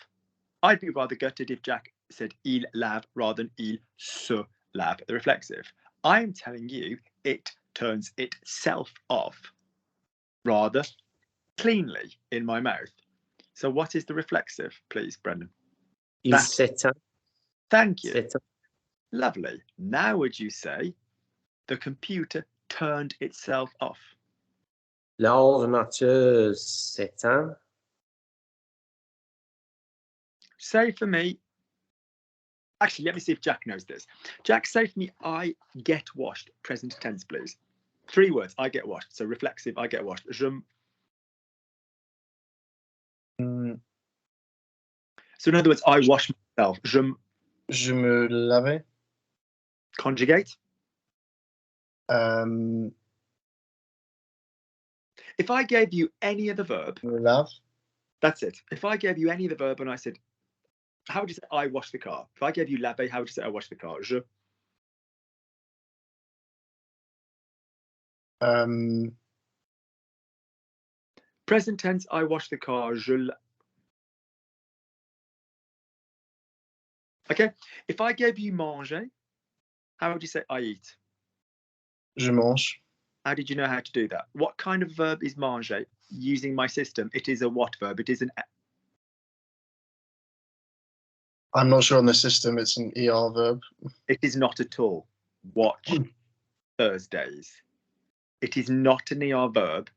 I'd be rather gutted if Jack said il lave rather than il se lave, the reflexive. I'm telling you, it turns itself off rather cleanly in my mouth. So what is the reflexive, please, Brendan? Il s'éteint. Thank you. S'éteint. Lovely. Now would you say the computer turned itself off? L'ordinateur s'éteint. Say for me, actually, let me see if Jack knows this. Jack, say for me, I get washed, present tense, please. 3 words, I get washed. So reflexive, I get washed. So in other words, I wash myself. Je me lave. Conjugate. If I gave you any other verb, Me lave. that's it. If I gave you any other verb and I said, how would you say I wash the car? If I gave you laver, how would you say I wash the car? Je. Present tense, I wash the car. Je. Okay. If I gave you manger, how would you say I eat? Je mange. How did you know how to do that? What kind of verb is manger? Using my system, it is a what verb? It is an. I'm not sure on the system. It's an ER verb. It is not at all. Watch Thursdays. It is not an ER verb.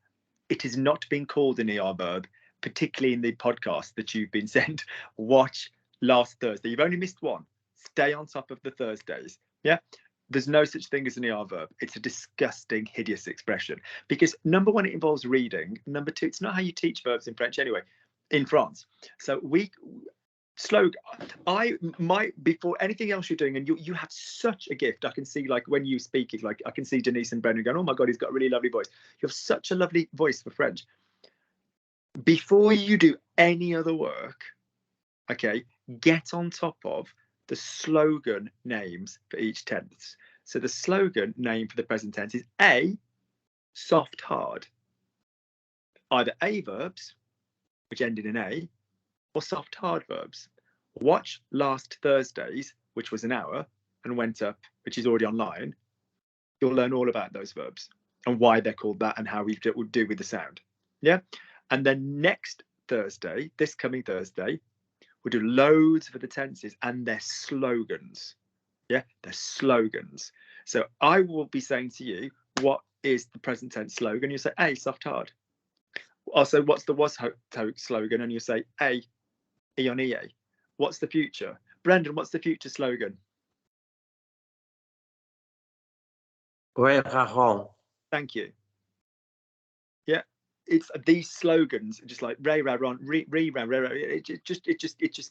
It is not being called an ER verb, particularly in the podcast that you've been sent. Watch last Thursday. You've only missed one. Stay on top of the Thursdays. Yeah. There's no such thing as an ER verb. It's a disgusting, hideous expression. Because number one, it involves reading. Number two, it's not how you teach verbs in French anyway, in France. So slogan. Before anything else you're doing, and you have such a gift. I can see, like, when you speak it, like I can see Denise and Brendan going, oh my God, he's got a really lovely voice. You have such a lovely voice for French. Before you do any other work, okay, get on top of the slogan names for each tense. So the slogan name for the present tense is A, soft, hard. Either A verbs, which end in an A, or soft, hard verbs. Watch last Thursdays, which was an hour, and went up, which is already online. You'll learn all about those verbs and why they're called that and how we would do with the sound. Yeah. And then next Thursday, this coming Thursday, we'll do loads for the tenses and their slogans. Yeah, their slogans. So I will be saying to you, what is the present tense slogan? You say A, soft, hard. Also, what's the was hope slogan? And you say A, E on EA. What's the future? Brendan, what's the future slogan? Reiraront. Thank you. Yeah, it's these slogans, just like Ray Raron, it just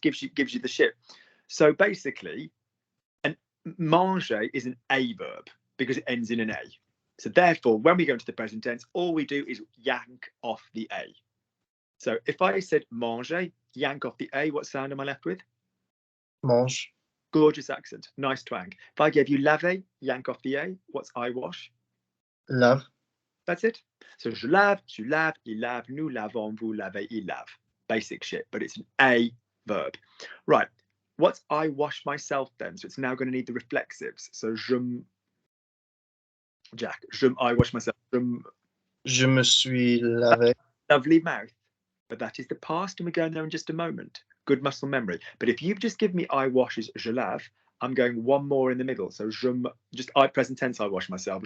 gives you the shit. So basically, an manger is an A verb because it ends in an A. So therefore, when we go into the present tense, all we do is yank off the A. So if I said manger, yank off the A, what sound am I left with? Mange. Gorgeous accent, nice twang. If I gave you laver, yank off the A, what's I wash? Lave. That's it. So je lave, tu laves, il lave, nous lavons, vous lavez, il lave. Basic shit, but it's an A verb. Right. What's I wash myself then? So it's now going to need the reflexives. So I wash myself. Je me suis lavé. Lovely mouth. But that is the past, and we're going there in just a moment. Good muscle memory. But if you've just given me I wash is je lave, I'm going one more in the middle. So I present tense, I wash myself.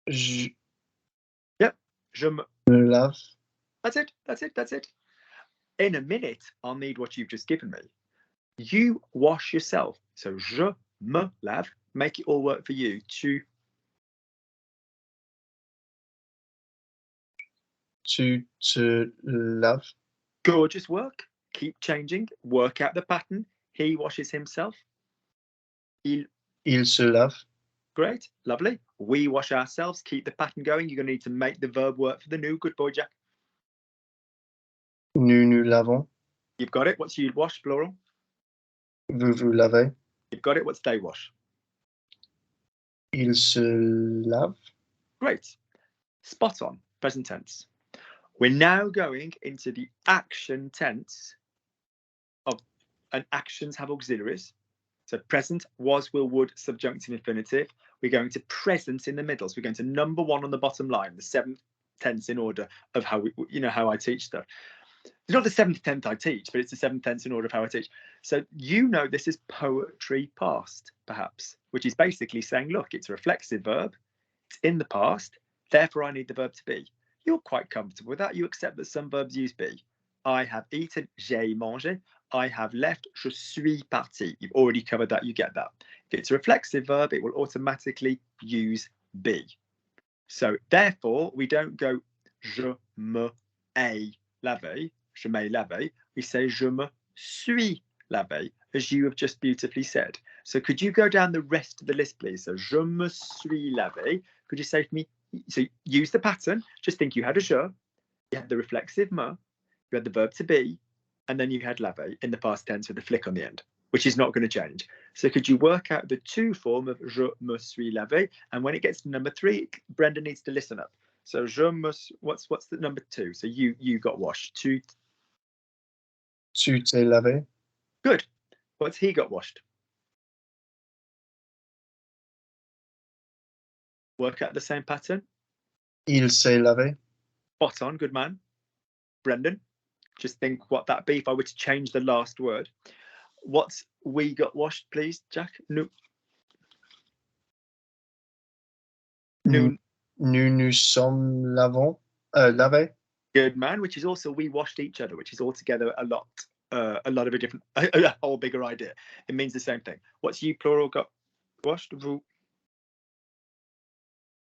Yep. Je me lave. That's it. In a minute, I'll need what you've just given me. You wash yourself. So je me lave. Make it all work for you. Tu te laves. Gorgeous work. Keep changing. Work out the pattern. He washes himself. Il se lave. Great. Lovely. We wash ourselves. Keep the pattern going. You're going to need to make the verb work for the new. Good boy, Jack. Nous lavons. You've got it. What's you wash, plural? Vous lavez. You've got it. What's they wash? Il se lave. Great. Spot on. Present tense. We're now going into the action tense and actions have auxiliaries. So present, was, will, would, subjunctive, infinitive. We're going to present in the middle. So we're going to number one on the bottom line, the 7th tense in order of how how I teach stuff. It's not the 7th tense I teach, but it's the 7th tense in order of how I teach. So this is poetry past, perhaps, which is basically saying, look, it's a reflexive verb. It's in the past. Therefore, I need the verb to be. You're quite comfortable with that. You accept that some verbs use be. I have eaten, j'ai mangé. I have left, je suis parti. You've already covered that. You get that. If it's a reflexive verb, it will automatically use be. So therefore, we don't go je me ai lavé, je m'ai lavé. We say je me suis lavé, as you have just beautifully said. So could you go down the rest of the list, please? So je me suis lavé. Could you say to me? So use the pattern. Just think you had a je, you had the reflexive me, you had the verb to be, and then you had lavé in the past tense with the flick on the end, which is not going to change. So could you work out the to form of je me suis lavé? And when it gets to number 3, Brenda needs to listen up. So je me, what's the number 2? So you got washed. Tu t'es lavé. Good. What's he got washed? Work out the same pattern. Il s'est lavé. Spot on, good man. Brendan, just think what that be if I were to change the last word. What's we got washed, please, Jack? Nous sommes lavés. Good man, which is also we washed each other, which is altogether a lot of a different, a whole bigger idea. It means the same thing. What's you plural got washed?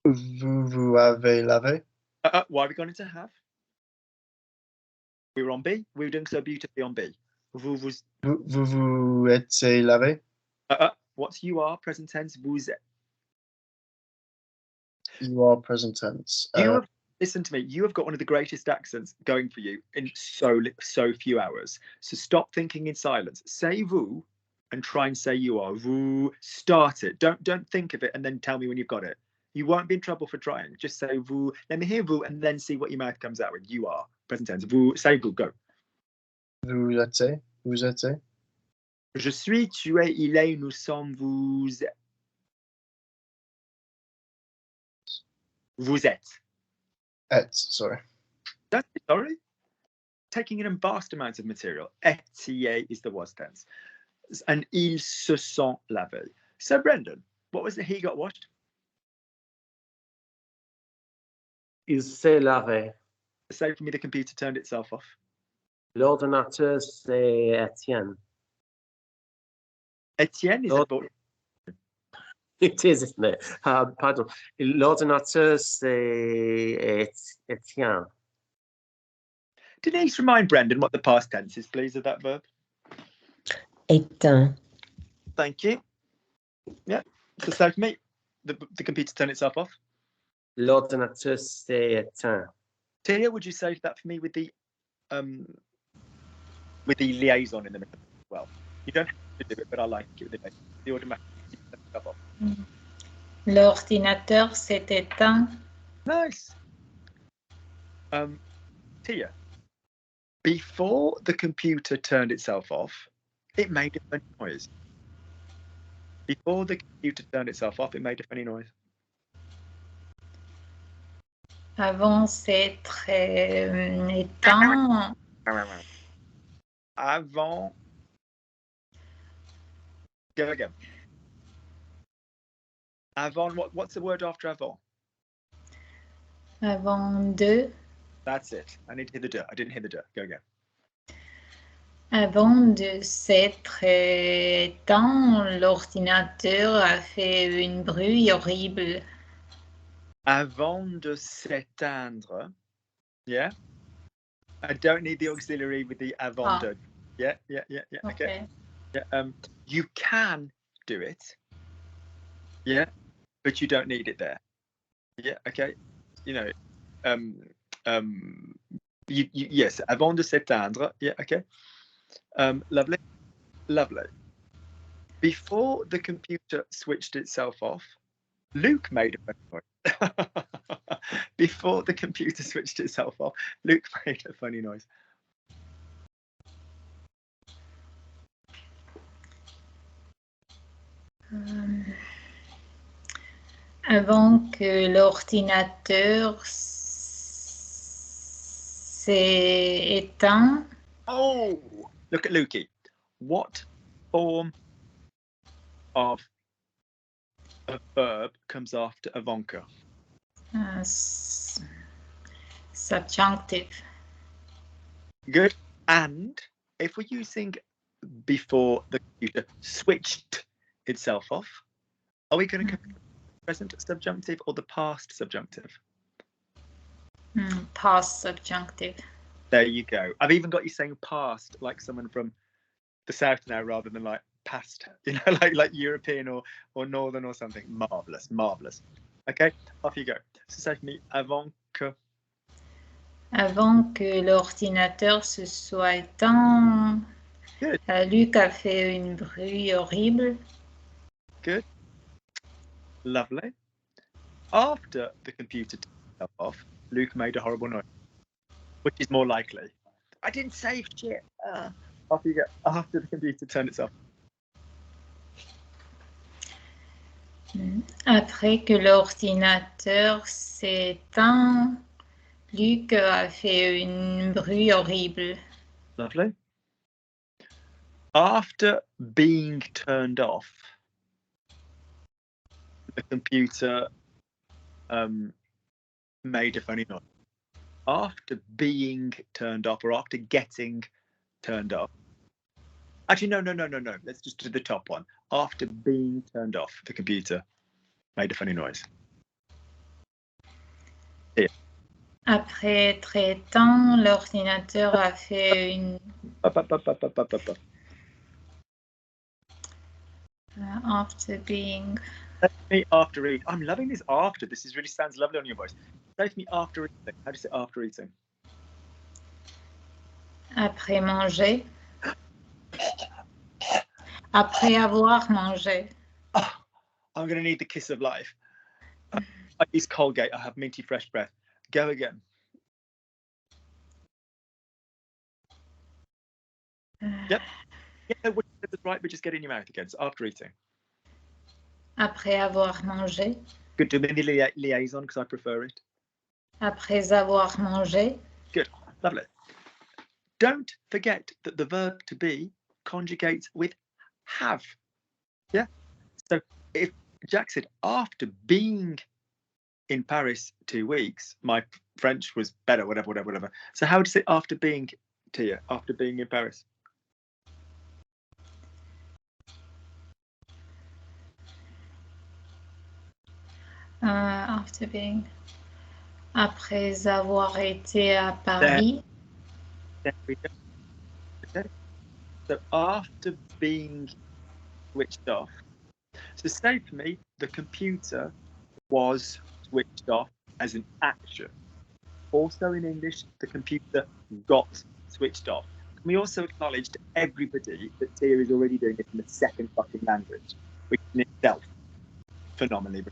Vous avez lavé. Why have we gone into have? We were on B. We were doing so beautifully on B. Vous étiez lavé. What's you are present tense? Vous êtes. You are present tense. Listen to me. You have got one of the greatest accents going for you in so few hours. So stop thinking in silence. Say vous and try and say you are. Vous. Start it. Don't think of it and then tell me when you've got it. You won't be in trouble for trying. Just say vous. Let me hear vous and then see what your mouth comes out with. You are present tense. Vous. Say vous. Go. Vous étiez. Vous étiez. Je suis, tu es, il est, nous sommes, vous. Vous êtes. Sorry. That's it, sorry. Taking in a vast amount of material. Étiez is the was tense. And ils se sont lavés. So, Brendan, what was it he got washed? Il s'est lavé. Say for me, the computer turned itself off. L'ordinateur, c'est Etienne. Etienne is a book. It is, isn't it? Pardon. L'ordinateur, c'est Etienne. Denise, remind Brendan what the past tense is, please, of that verb. Éteint. Thank you. Yeah. So say for me, the computer turned itself off. L'ordinateur, c'est éteint. Tia, would you say that for me with the liaison in the middle as well? You don't have to do it, but I like it with the automatic stuff off. L'ordinateur s'est éteint. Nice. Tia, before the computer turned itself off, it made a funny noise. Before the computer turned itself off, it made a funny noise. Avant s'être éteint. Avant. Go again. Avant, what's the word after avant? Avant de. That's it. I need to hear the de. I didn't hear the de. Go again. Avant de s'être éteint, l'ordinateur a fait un bruit horrible. Avant de s'éteindre. Yeah. I don't need the auxiliary with the avant de. Yeah. Okay. Yeah. You can do it. Yeah. But you don't need it there. Yeah. Okay. You know. Yes. Avant de s'éteindre. Yeah. Okay. Lovely. Before the computer switched itself off, Luke made a funny noise. Before the computer switched itself off, Luke made a funny noise. Avant que l'ordinateur c'est étant. Oh, look at Lukey. What form of a verb comes after Ivanka? Subjunctive. Good. And if we're using before the computer switched itself off, are we going to compare the present subjunctive or the past subjunctive? Past subjunctive. There you go. I've even got you saying past like someone from the south now rather than like past, you know, like European or northern or something. Marvelous, marvelous. Okay, off you go. So say for me, avant que. Avant que l'ordinateur se soit éteint, Good. Luc a fait une bruit horrible. Good. Lovely. After the computer turned itself off, Luke made a horrible noise. Which is more likely? I didn't save shit. Off you go. After the computer turned itself off. Après que l'ordinateur s'est éteint, Luc a fait une bruit horrible. Lovely. After being turned off, the computer made a funny noise. After being turned off or after getting turned off. Actually, no. Let's just do the top one. After being turned off, the computer made a funny noise. Here. Après être éteint, l'ordinateur a fait une... After being... Me after eating. I'm loving this after. This really sounds lovely on your voice. Say to me after eating. How do you say after eating? Après manger. Après avoir mangé. Oh, I'm going to need the kiss of life. I use Colgate. I have minty fresh breath. Go again. Yep. Yeah, that's right, but just get it in your mouth again. So after eating. Après avoir mangé. Good. Do mini liaison because I prefer it. Après avoir mangé. Good. Lovely. Don't forget that the verb to be conjugates with have. Yeah. So if Jack said after being in Paris 2 weeks, my French was better, whatever. So how would you say after being, Tia, after being in Paris? After being. Après avoir été à Paris. There we go. Okay. So after being switched off. So say for me, the computer was switched off as an action. Also in English, the computer got switched off. And we also acknowledge to everybody that Tia is already doing it in the second fucking language, which in itself phenomenally.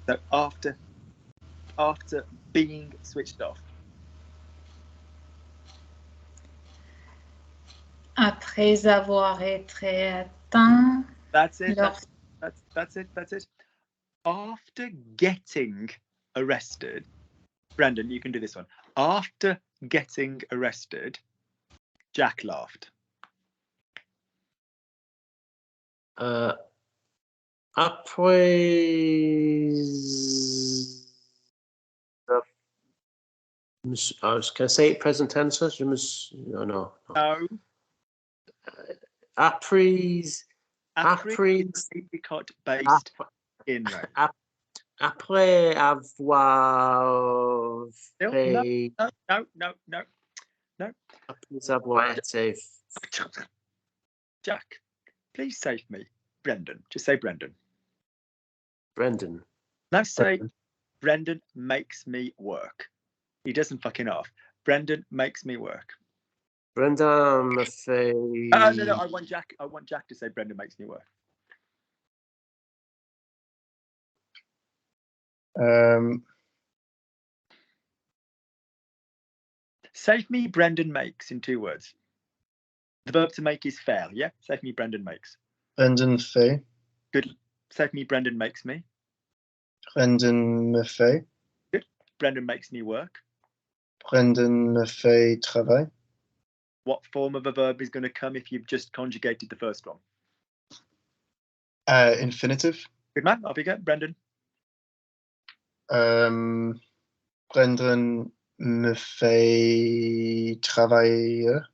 So after being switched off. Après avoir été éteint. That's it. That's it. After getting arrested, Brandon, you can do this one. After getting arrested, Jack laughed. Après, can I say it present tense? No. No. Après apricot based in right. Après avoir fait. No. Après avoir été. Jack, please save me. Brendan. Just say Brendan. Brendan. Now say Brendan makes me work. He doesn't fucking off. Brendan makes me work. Brendan me fait. No. I want Jack to say Brendan makes me work. Save me Brendan makes in 2 words. The verb to make is fail, yeah? Save me Brendan makes. Brendan fait. Good. Save me Brendan makes me. Brendan me fait. Good. Brendan makes me work. Brendan me fait travail. What form of a verb is going to come if you've just conjugated the first one? Infinitive. Good man. Off you go, Brendan. Brendan me fait travailler.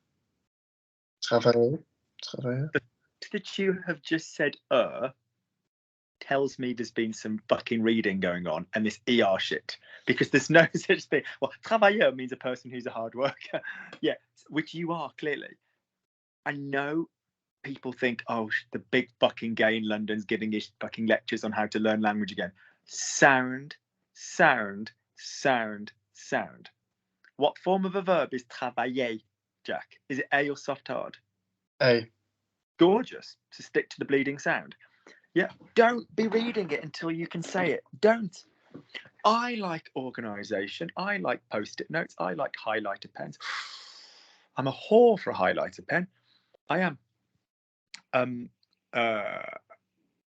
Travailler. That you have just said tells me there's been some fucking reading going on and this ER shit, because there's no such thing. Well, travailleur means a person who's a hard worker. Yeah, which you are clearly. I know people think, oh, the big fucking gay in London's giving his fucking lectures on how to learn language again. Sound. What form of a verb is travailler, Jack? Is it A or soft hard? A. Gorgeous. So stick to the bleeding sound. Yeah, don't be reading it until you can say it. Don't. I like organisation. I like post-it notes. I like highlighter pens. I'm a whore for a highlighter pen. I am. I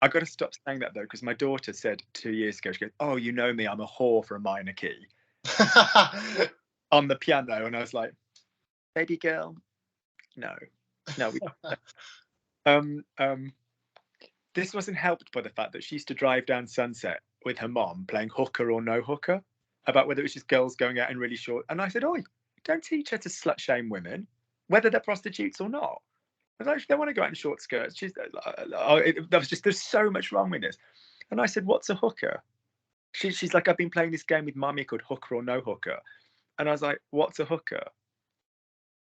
got to stop saying that though, because my daughter said 2 years ago, she goes, "Oh, you know me, I'm a whore for a minor key." On the piano, and I was like, "Baby girl, no, we don't." This wasn't helped by the fact that she used to drive down Sunset with her mom playing hooker or no hooker, about whether it was just girls going out in really short. And I said, "Oi, don't teach her to slut shame women, whether they're prostitutes or not. I was like, if they want to go out in short skirts, there's so much wrong with this." And I said, "What's a hooker?" She's like, "I've been playing this game with mummy called Hooker or No Hooker." And I was like, "What's a hooker?"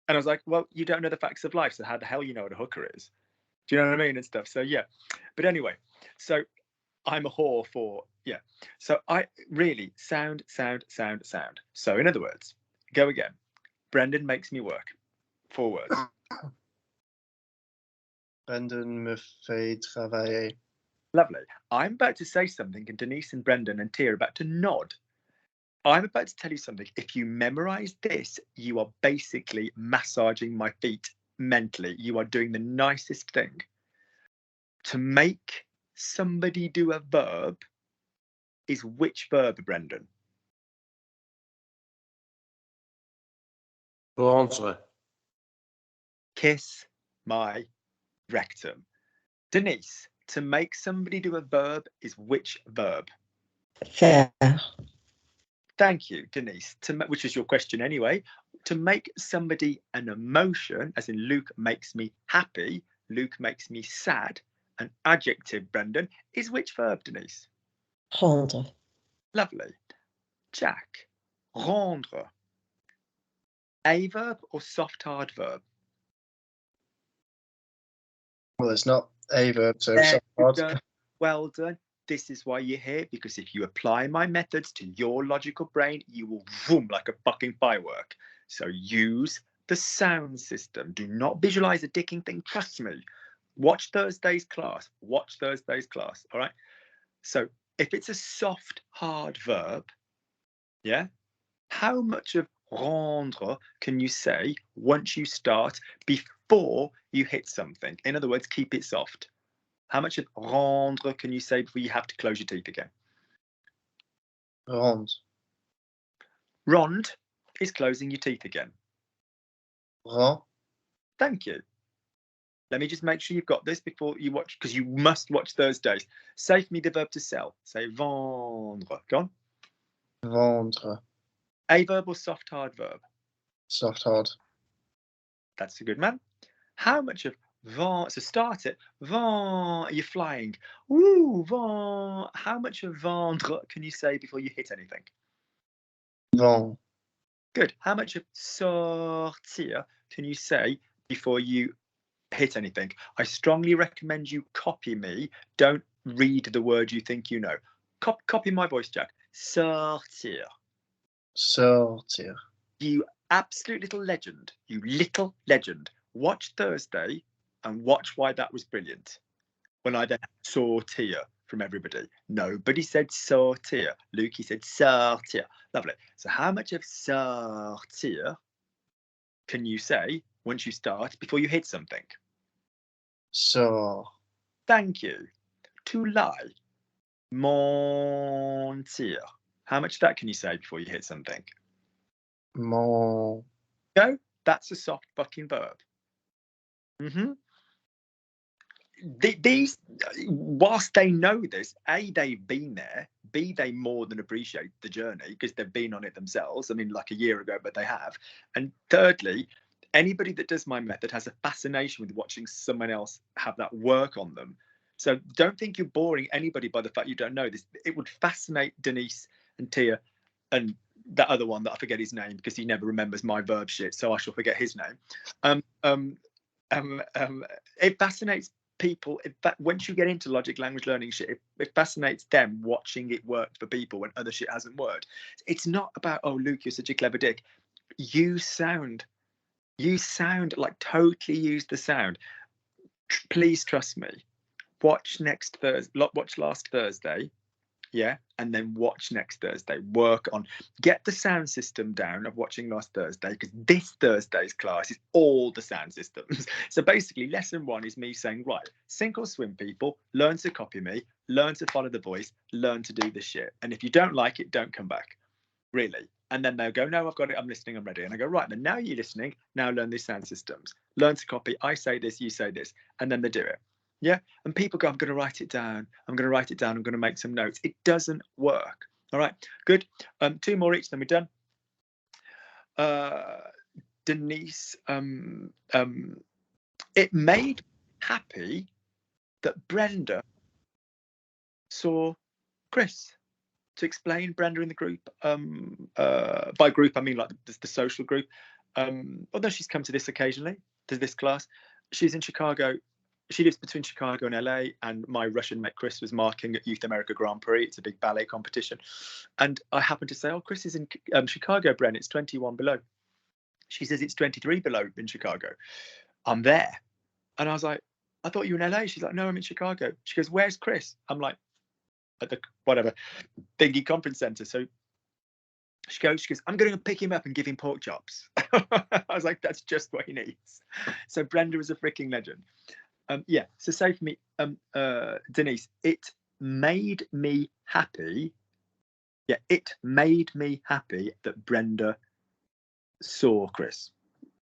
And I was like, "Well, you don't know the facts of life, so how the hell you know what a hooker is?" Do you know what I mean? And stuff. So yeah. But anyway, so I'm a whore for, yeah. So I really sound. So in other words, go again. Brendan makes me work. 4 words. Brendan me fait travailler. Lovely. I'm about to say something and Denise and Brendan and Tia are about to nod. I'm about to tell you something. If you memorize this, you are basically massaging my feet mentally. You are doing the nicest thing. To make somebody do a verb is which verb, Brendan? Rendre. Kiss my rectum. Denise, to make somebody do a verb is which verb? Faire. Thank you, Denise. Which is your question anyway. To make somebody an emotion, as in Luke makes me happy, Luke makes me sad, an adjective, Brendan, is which verb, Denise? Rendre. Lovely. Jack, rendre. A verb or soft hard verb? Well, it's not a verb, so There soft you hard. go. Well done. This is why you're here, because if you apply my methods to your logical brain, you will vroom like a fucking firework. So use the sound system. Do not visualize a dicking thing. Trust me. Watch Thursday's class. All right. So if it's a soft, hard verb, yeah, how much of rendre can you say once you start before you hit something? In other words, keep it soft. How much of rendre can you say before you have to close your teeth again? Rond. Rond is closing your teeth again. Rend. Thank you. Let me just make sure you've got this before you watch, because you must watch Thursdays. Say for me the verb to sell. Say vendre. Go on. Vendre. A verb or soft hard verb? Soft hard. That's a good man. How much of vent, so start it. Vent, you're flying. Ooh, vent. How much of vendre can you say before you hit anything? Vent. Good. How much of sortir can you say before you hit anything? I strongly recommend you copy me. Don't read the word you think you know. Copy my voice, Jack. Sortir. Sortir. You absolute little legend. You little legend. Watch Thursday and watch why that was brilliant. When I then saw Tia from everybody. Nobody said sortir. Lukey said sortir. Lovely. So how much of sortir can you say once you start before you hit something? Sort. Thank you. To lie. Mentir. How much of that can you say before you hit something? Mon. Go. That's a soft fucking verb. These, whilst they know this, A, they've been there, B, they more than appreciate the journey because they've been on it themselves. I mean, like a year ago, but they have. And thirdly, anybody that does my method has a fascination with watching someone else have that work on them. So don't think you're boring anybody by the fact you don't know this. It would fascinate Denise and Tia and that other one that I forget his name because he never remembers my verb shit, so I shall forget his name. It fascinates people. Once you get into logic language learning shit, it fascinates them watching it work for people when other shit hasn't worked. It's not about, oh, Luke, you're such a clever dick. You sound like totally use the sound. Please trust me. Watch last Thursday, yeah, and then watch next Thursday. Work on, get the sound system down of watching last Thursday, because this Thursday's class is all the sound systems. So basically, lesson 1 is me saying, right, sink or swim, people, learn to copy me, learn to follow the voice, learn to do this shit. And if you don't like it, don't come back, really. And then they'll go, no, I've got it, I'm listening, I'm ready. And I go, right, then now you're listening, now learn these sound systems. Learn to copy, I say this, you say this, and then they do it. Yeah, and people go, I'm going to write it down. I'm going to write it down. I'm going to make some notes. It doesn't work. All right, good. 2 more each, then we're done. Denise, it made me happy that Brenda saw Chris. To explain, Brenda in the group, by group I mean like the social group. Although she's come to this occasionally, to this class, she's in Chicago. She lives between Chicago and LA, and my Russian mate Chris was marking at Youth America Grand Prix. It's a big ballet competition. And I happened to say, oh, Chris is in Chicago, Bren, it's 21 below. She says it's 23 below in Chicago. I'm there. And I was like, I thought you were in LA. She's like, no, I'm in Chicago. She goes, where's Chris? I'm like, at the whatever thingy conference center. So she goes, I'm going to pick him up and give him pork chops. I was like, that's just what he needs. So Brenda is a freaking legend. Yeah, so say for me, Denise, it made me happy. Yeah, it made me happy that Brenda saw Chris.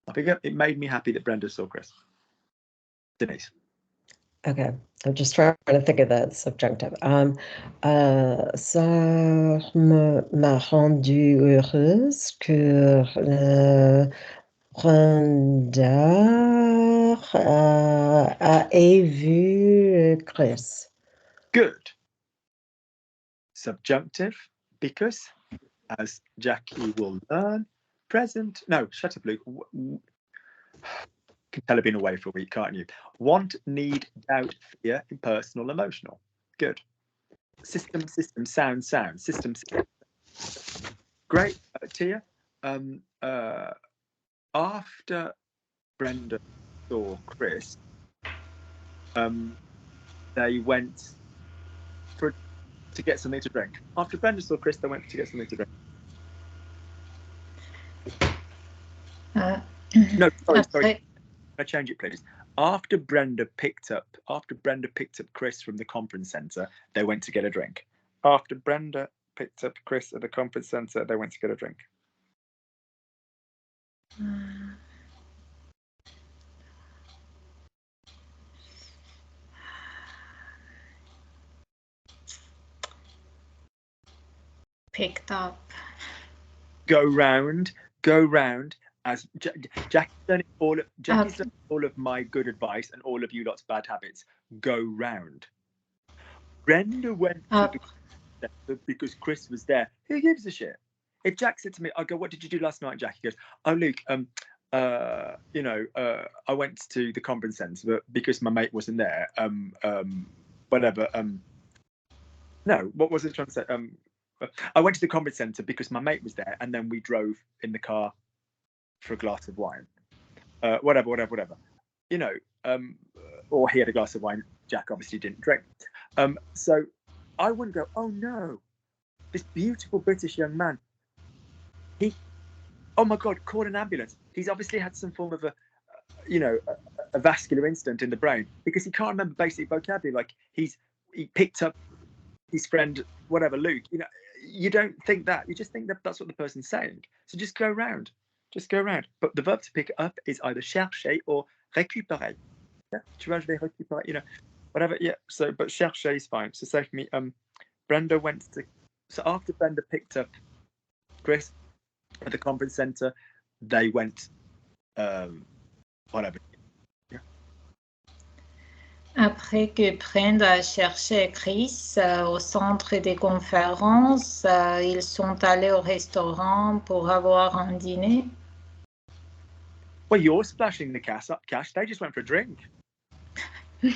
I think it made me happy that Brenda saw Chris. Denise. Okay, I'm just trying to think of that subjunctive. Ça m'a rendu heureuse que Brenda ait vu Chris. Good. Subjunctive, because, as Jackie will learn, present. No, shut up, Luke. You can tell I've been away for a week, can't you? Want, need, doubt, fear, impersonal, emotional. Good. System, sound, system. Great, Tia. After Brenda saw Chris, they went to get something to drink. After Brenda saw Chris, they went to get something to drink. No, sorry. Can I change it, please? After Brenda picked up Chris from the conference center, they went to get a drink. After Brenda picked up Chris at the conference center, they went to get a drink. Picked up. Go round. As Jackie's done all of my good advice and all of you lot's bad habits. Go round. Brenda went to the because Chris was there. Who gives a shit? If Jack said to me, I go, what did you do last night? Jackie goes, oh, Luke, I went to the conference centre, but because my mate wasn't there, whatever. No, what was it trying to say? I went to the conference centre because my mate was there, and then we drove in the car for a glass of wine. Whatever. You know, or he had a glass of wine. Jack obviously didn't drink. So I wouldn't go, oh no, this beautiful British young man, oh my God, call an ambulance. He's obviously had some form of a vascular incident in the brain, because he can't remember basic vocabulary. Like he picked up his friend, whatever, Luke, you don't think that. You just think that that's what the person's saying. So just go around. Just go around. But the verb to pick up is either chercher or récupérer. Yeah? Tu vois, je vais récupérer, you know, whatever. Yeah. So, but chercher is fine. So say for me, Brenda went to. So after Brenda picked up Chris at the conference center, they went, whatever. Yeah. Après que Brenda a cherché Chris au centre des conférences, ils sont allés au restaurant pour avoir un dîner. Well, you're splashing the cash. They just went for a drink. They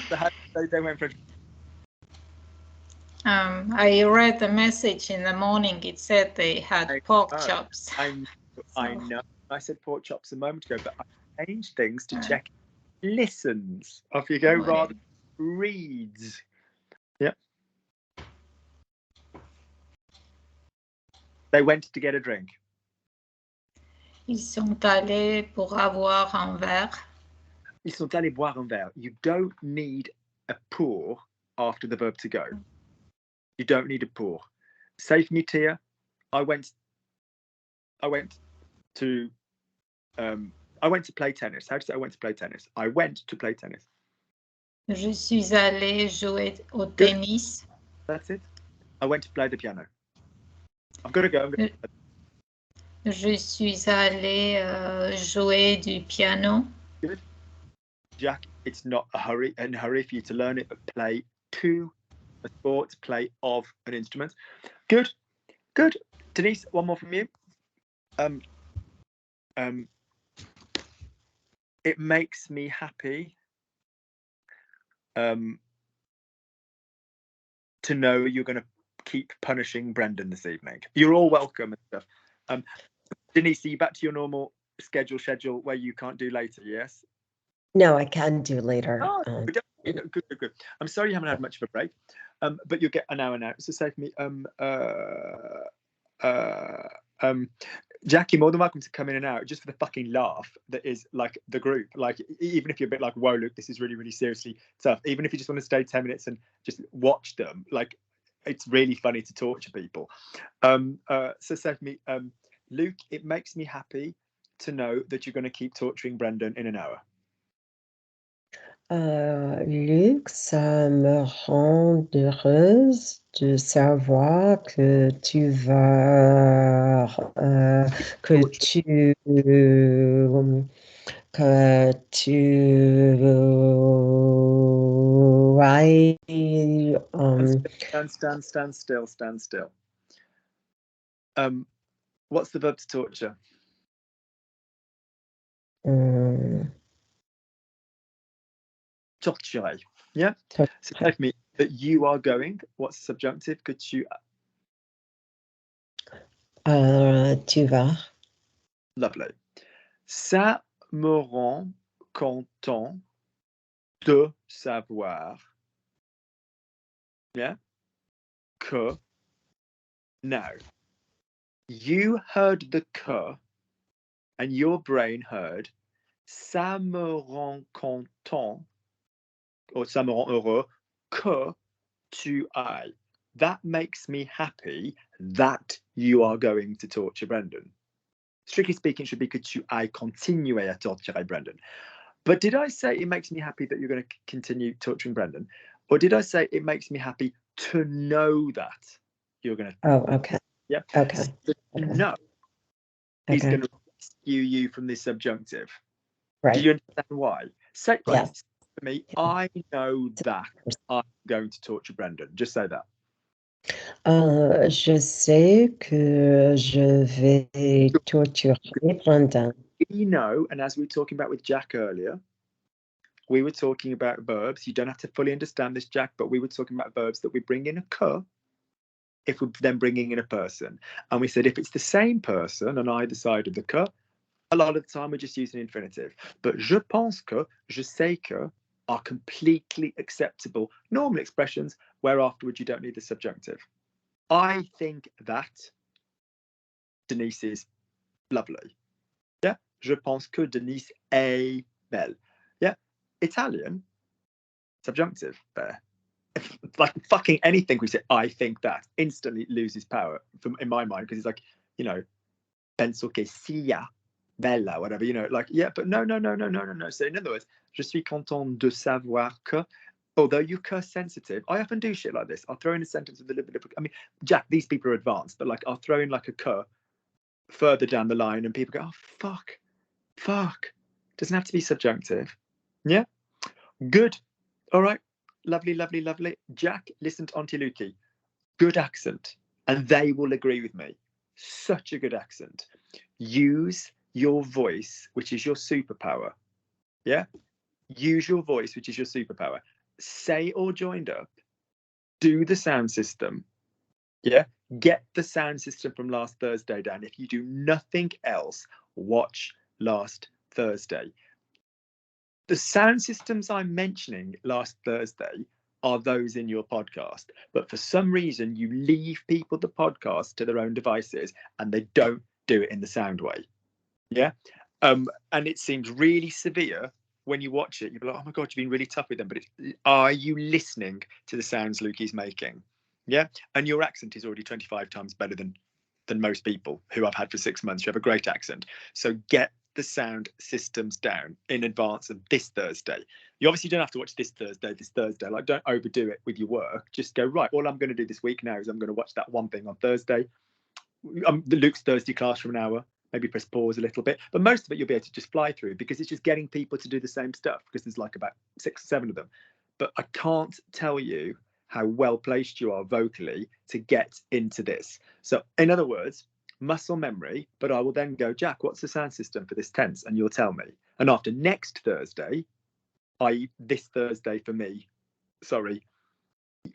went for a drink. I read the message in the morning. It said they had pork chops. I know. I said pork chops a moment ago, but I changed things to check listens. Off you go, rather reads. Yep. They went to get a drink. Ils sont allés pour avoir un verre. Ils sont allés boire un verre. You don't need a pour after the verb to go. You don't need a pour. Say for me, Tia, I went to play tennis. How do you say I went to play tennis? I went to play tennis. Je suis allée jouer au tennis. That's it. I went to play the piano. I'm going to go. Je suis allée jouer du piano. Good. Jack, it's not a hurry for you to learn it, but play to a sport, play of an instrument. Good. Denise, one more from you. It makes me happy to know you're going to keep punishing Brendan this evening. You're all welcome and stuff. Denise, are you back to your normal schedule where you can't do later? Yes. No, I can do later. Oh, good. I'm sorry you haven't had much of a break, but you'll get an hour now. So say for me, Jack, you're more than welcome to come in and out just for the fucking laugh that is like the group. Like, even if you're a bit like, whoa, look, this is really, really seriously tough. Even if you just want to stay 10 minutes and just watch them, like, it's really funny to torture people. So say for me, Luke, it makes me happy to know that you're going to keep torturing Brendan in an hour. Luc, ça me rend heureuse de savoir que tu vas, que tu Stand still. What's the verb to torture? Torturer. Yeah. So tell me that you are going. What's the subjunctive? Que tu. Tu vas. Lovely. Ça me rend content de savoir. Yeah. Que. Now, you heard the que, and your brain heard ça me rend content, or ça me rend heureux que tu ailles. That makes me happy that you are going to torture Brendan. Strictly speaking, it should be que tu ailles continuer à torturer Brendan. But did I say it makes me happy that you're going to continue torturing Brendan? Or did I say it makes me happy to know that you're going to? Oh, okay. Yeah. Okay. So no. He's going to rescue you from this subjunctive. Right. Do you understand why? Say, right, Yes. for me, I know that I'm going to torture Brendan. Just say that. Je sais que je vais torturer Brendan. We know, and as we were talking about with Jack earlier, we were talking about verbs. You don't have to fully understand this, Jack, but we were talking about verbs that we bring in a que if we're then bringing in a person. And we said if it's the same person on either side of the que, a lot of the time we're just using infinitive. But je pense que, je sais que are completely acceptable normal expressions where afterwards you don't need the subjunctive. I think that Denise is lovely. Yeah. Je pense que Denise est belle. Yeah. Italian, subjunctive there. like fucking anything we say, I think that instantly loses power in my mind, because it's like, you know, penso che sia bella, whatever, you know, like, yeah, but no. So in other words, je suis content de savoir que, although you're curse sensitive, I often do shit like this. I'll throw in a sentence with a little bit of, I mean, Jack, these people are advanced, but like I'll throw in like a que further down the line and people go, oh, fuck. Doesn't have to be subjunctive. Yeah, good. All right. Lovely. Jack, listen to Auntie Lukey. Good accent. And they will agree with me. Such a good accent. Use your voice, which is your superpower. Yeah? Use your voice, which is your superpower. Say or joined up. Do the sound system. Yeah? Get the sound system from last Thursday down. If you do nothing else, watch last Thursday. The sound systems I'm mentioning last Thursday are those in your podcast, but for some reason you leave people the podcast to their own devices and they don't do it in the sound way. Yeah. And it seems really severe when you watch it. You're like, oh my God, you've been really tough with them. But are you listening to the sounds Lukey's making? Yeah. And your accent is already 25 times better than most people who I've had for 6 months. You have a great accent. So get the sound systems down in advance of this Thursday. You obviously don't have to watch this Thursday. Like, don't overdo it with your work. Just go, right, all I'm going to do this week now is I'm going to watch that one thing on Thursday. The Luke's Thursday class for an hour. Maybe press pause a little bit. But most of it you'll be able to just fly through, because it's just getting people to do the same stuff, because there's like about 6 or 7 of them. But I can't tell you how well placed you are vocally to get into this. So in other words, muscle memory, but I will then go, Jack, what's the sound system for this tense? And you'll tell me. And after next Thursday, i.e. this Thursday for me, sorry,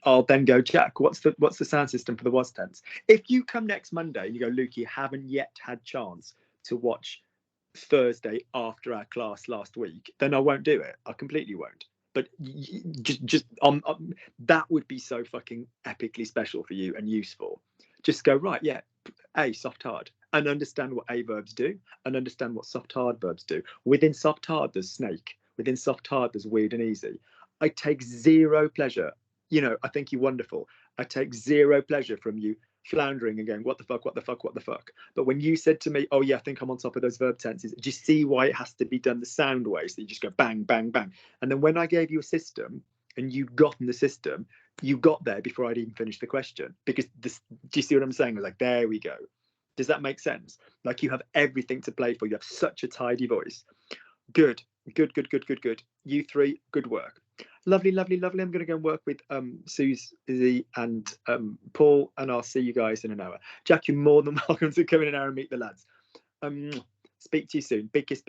I'll then go, Jack, what's the sound system for the was tense? If you come next Monday and you go, Luke, you haven't yet had chance to watch Thursday after our class last week, then I won't do it. I completely won't. But just that would be so fucking epically special for you and useful. Just go, right, yeah, A, soft hard, and understand what A verbs do, and understand what soft hard verbs do. Within soft hard, there's snake. Within soft hard, there's weird and easy. I take zero pleasure. You know, I think you're wonderful. I take zero pleasure from you floundering and going, what the fuck? But when you said to me, oh yeah, I think I'm on top of those verb tenses, do you see why it has to be done the sound way? So you just go bang, bang, bang. And then when I gave you a system and you got in the system, you got there before I'd even finished the question. Because this, do you see what I'm saying? I was like, there we go. Does that make sense? Like, you have everything to play for. You have such a tidy voice. Good. You three, good work. Lovely. I'm going to go and work with Susie and Paul, and I'll see you guys in an hour. Jack, you're more than welcome to come in an hour and meet the lads. Speak to you soon. Big kiss.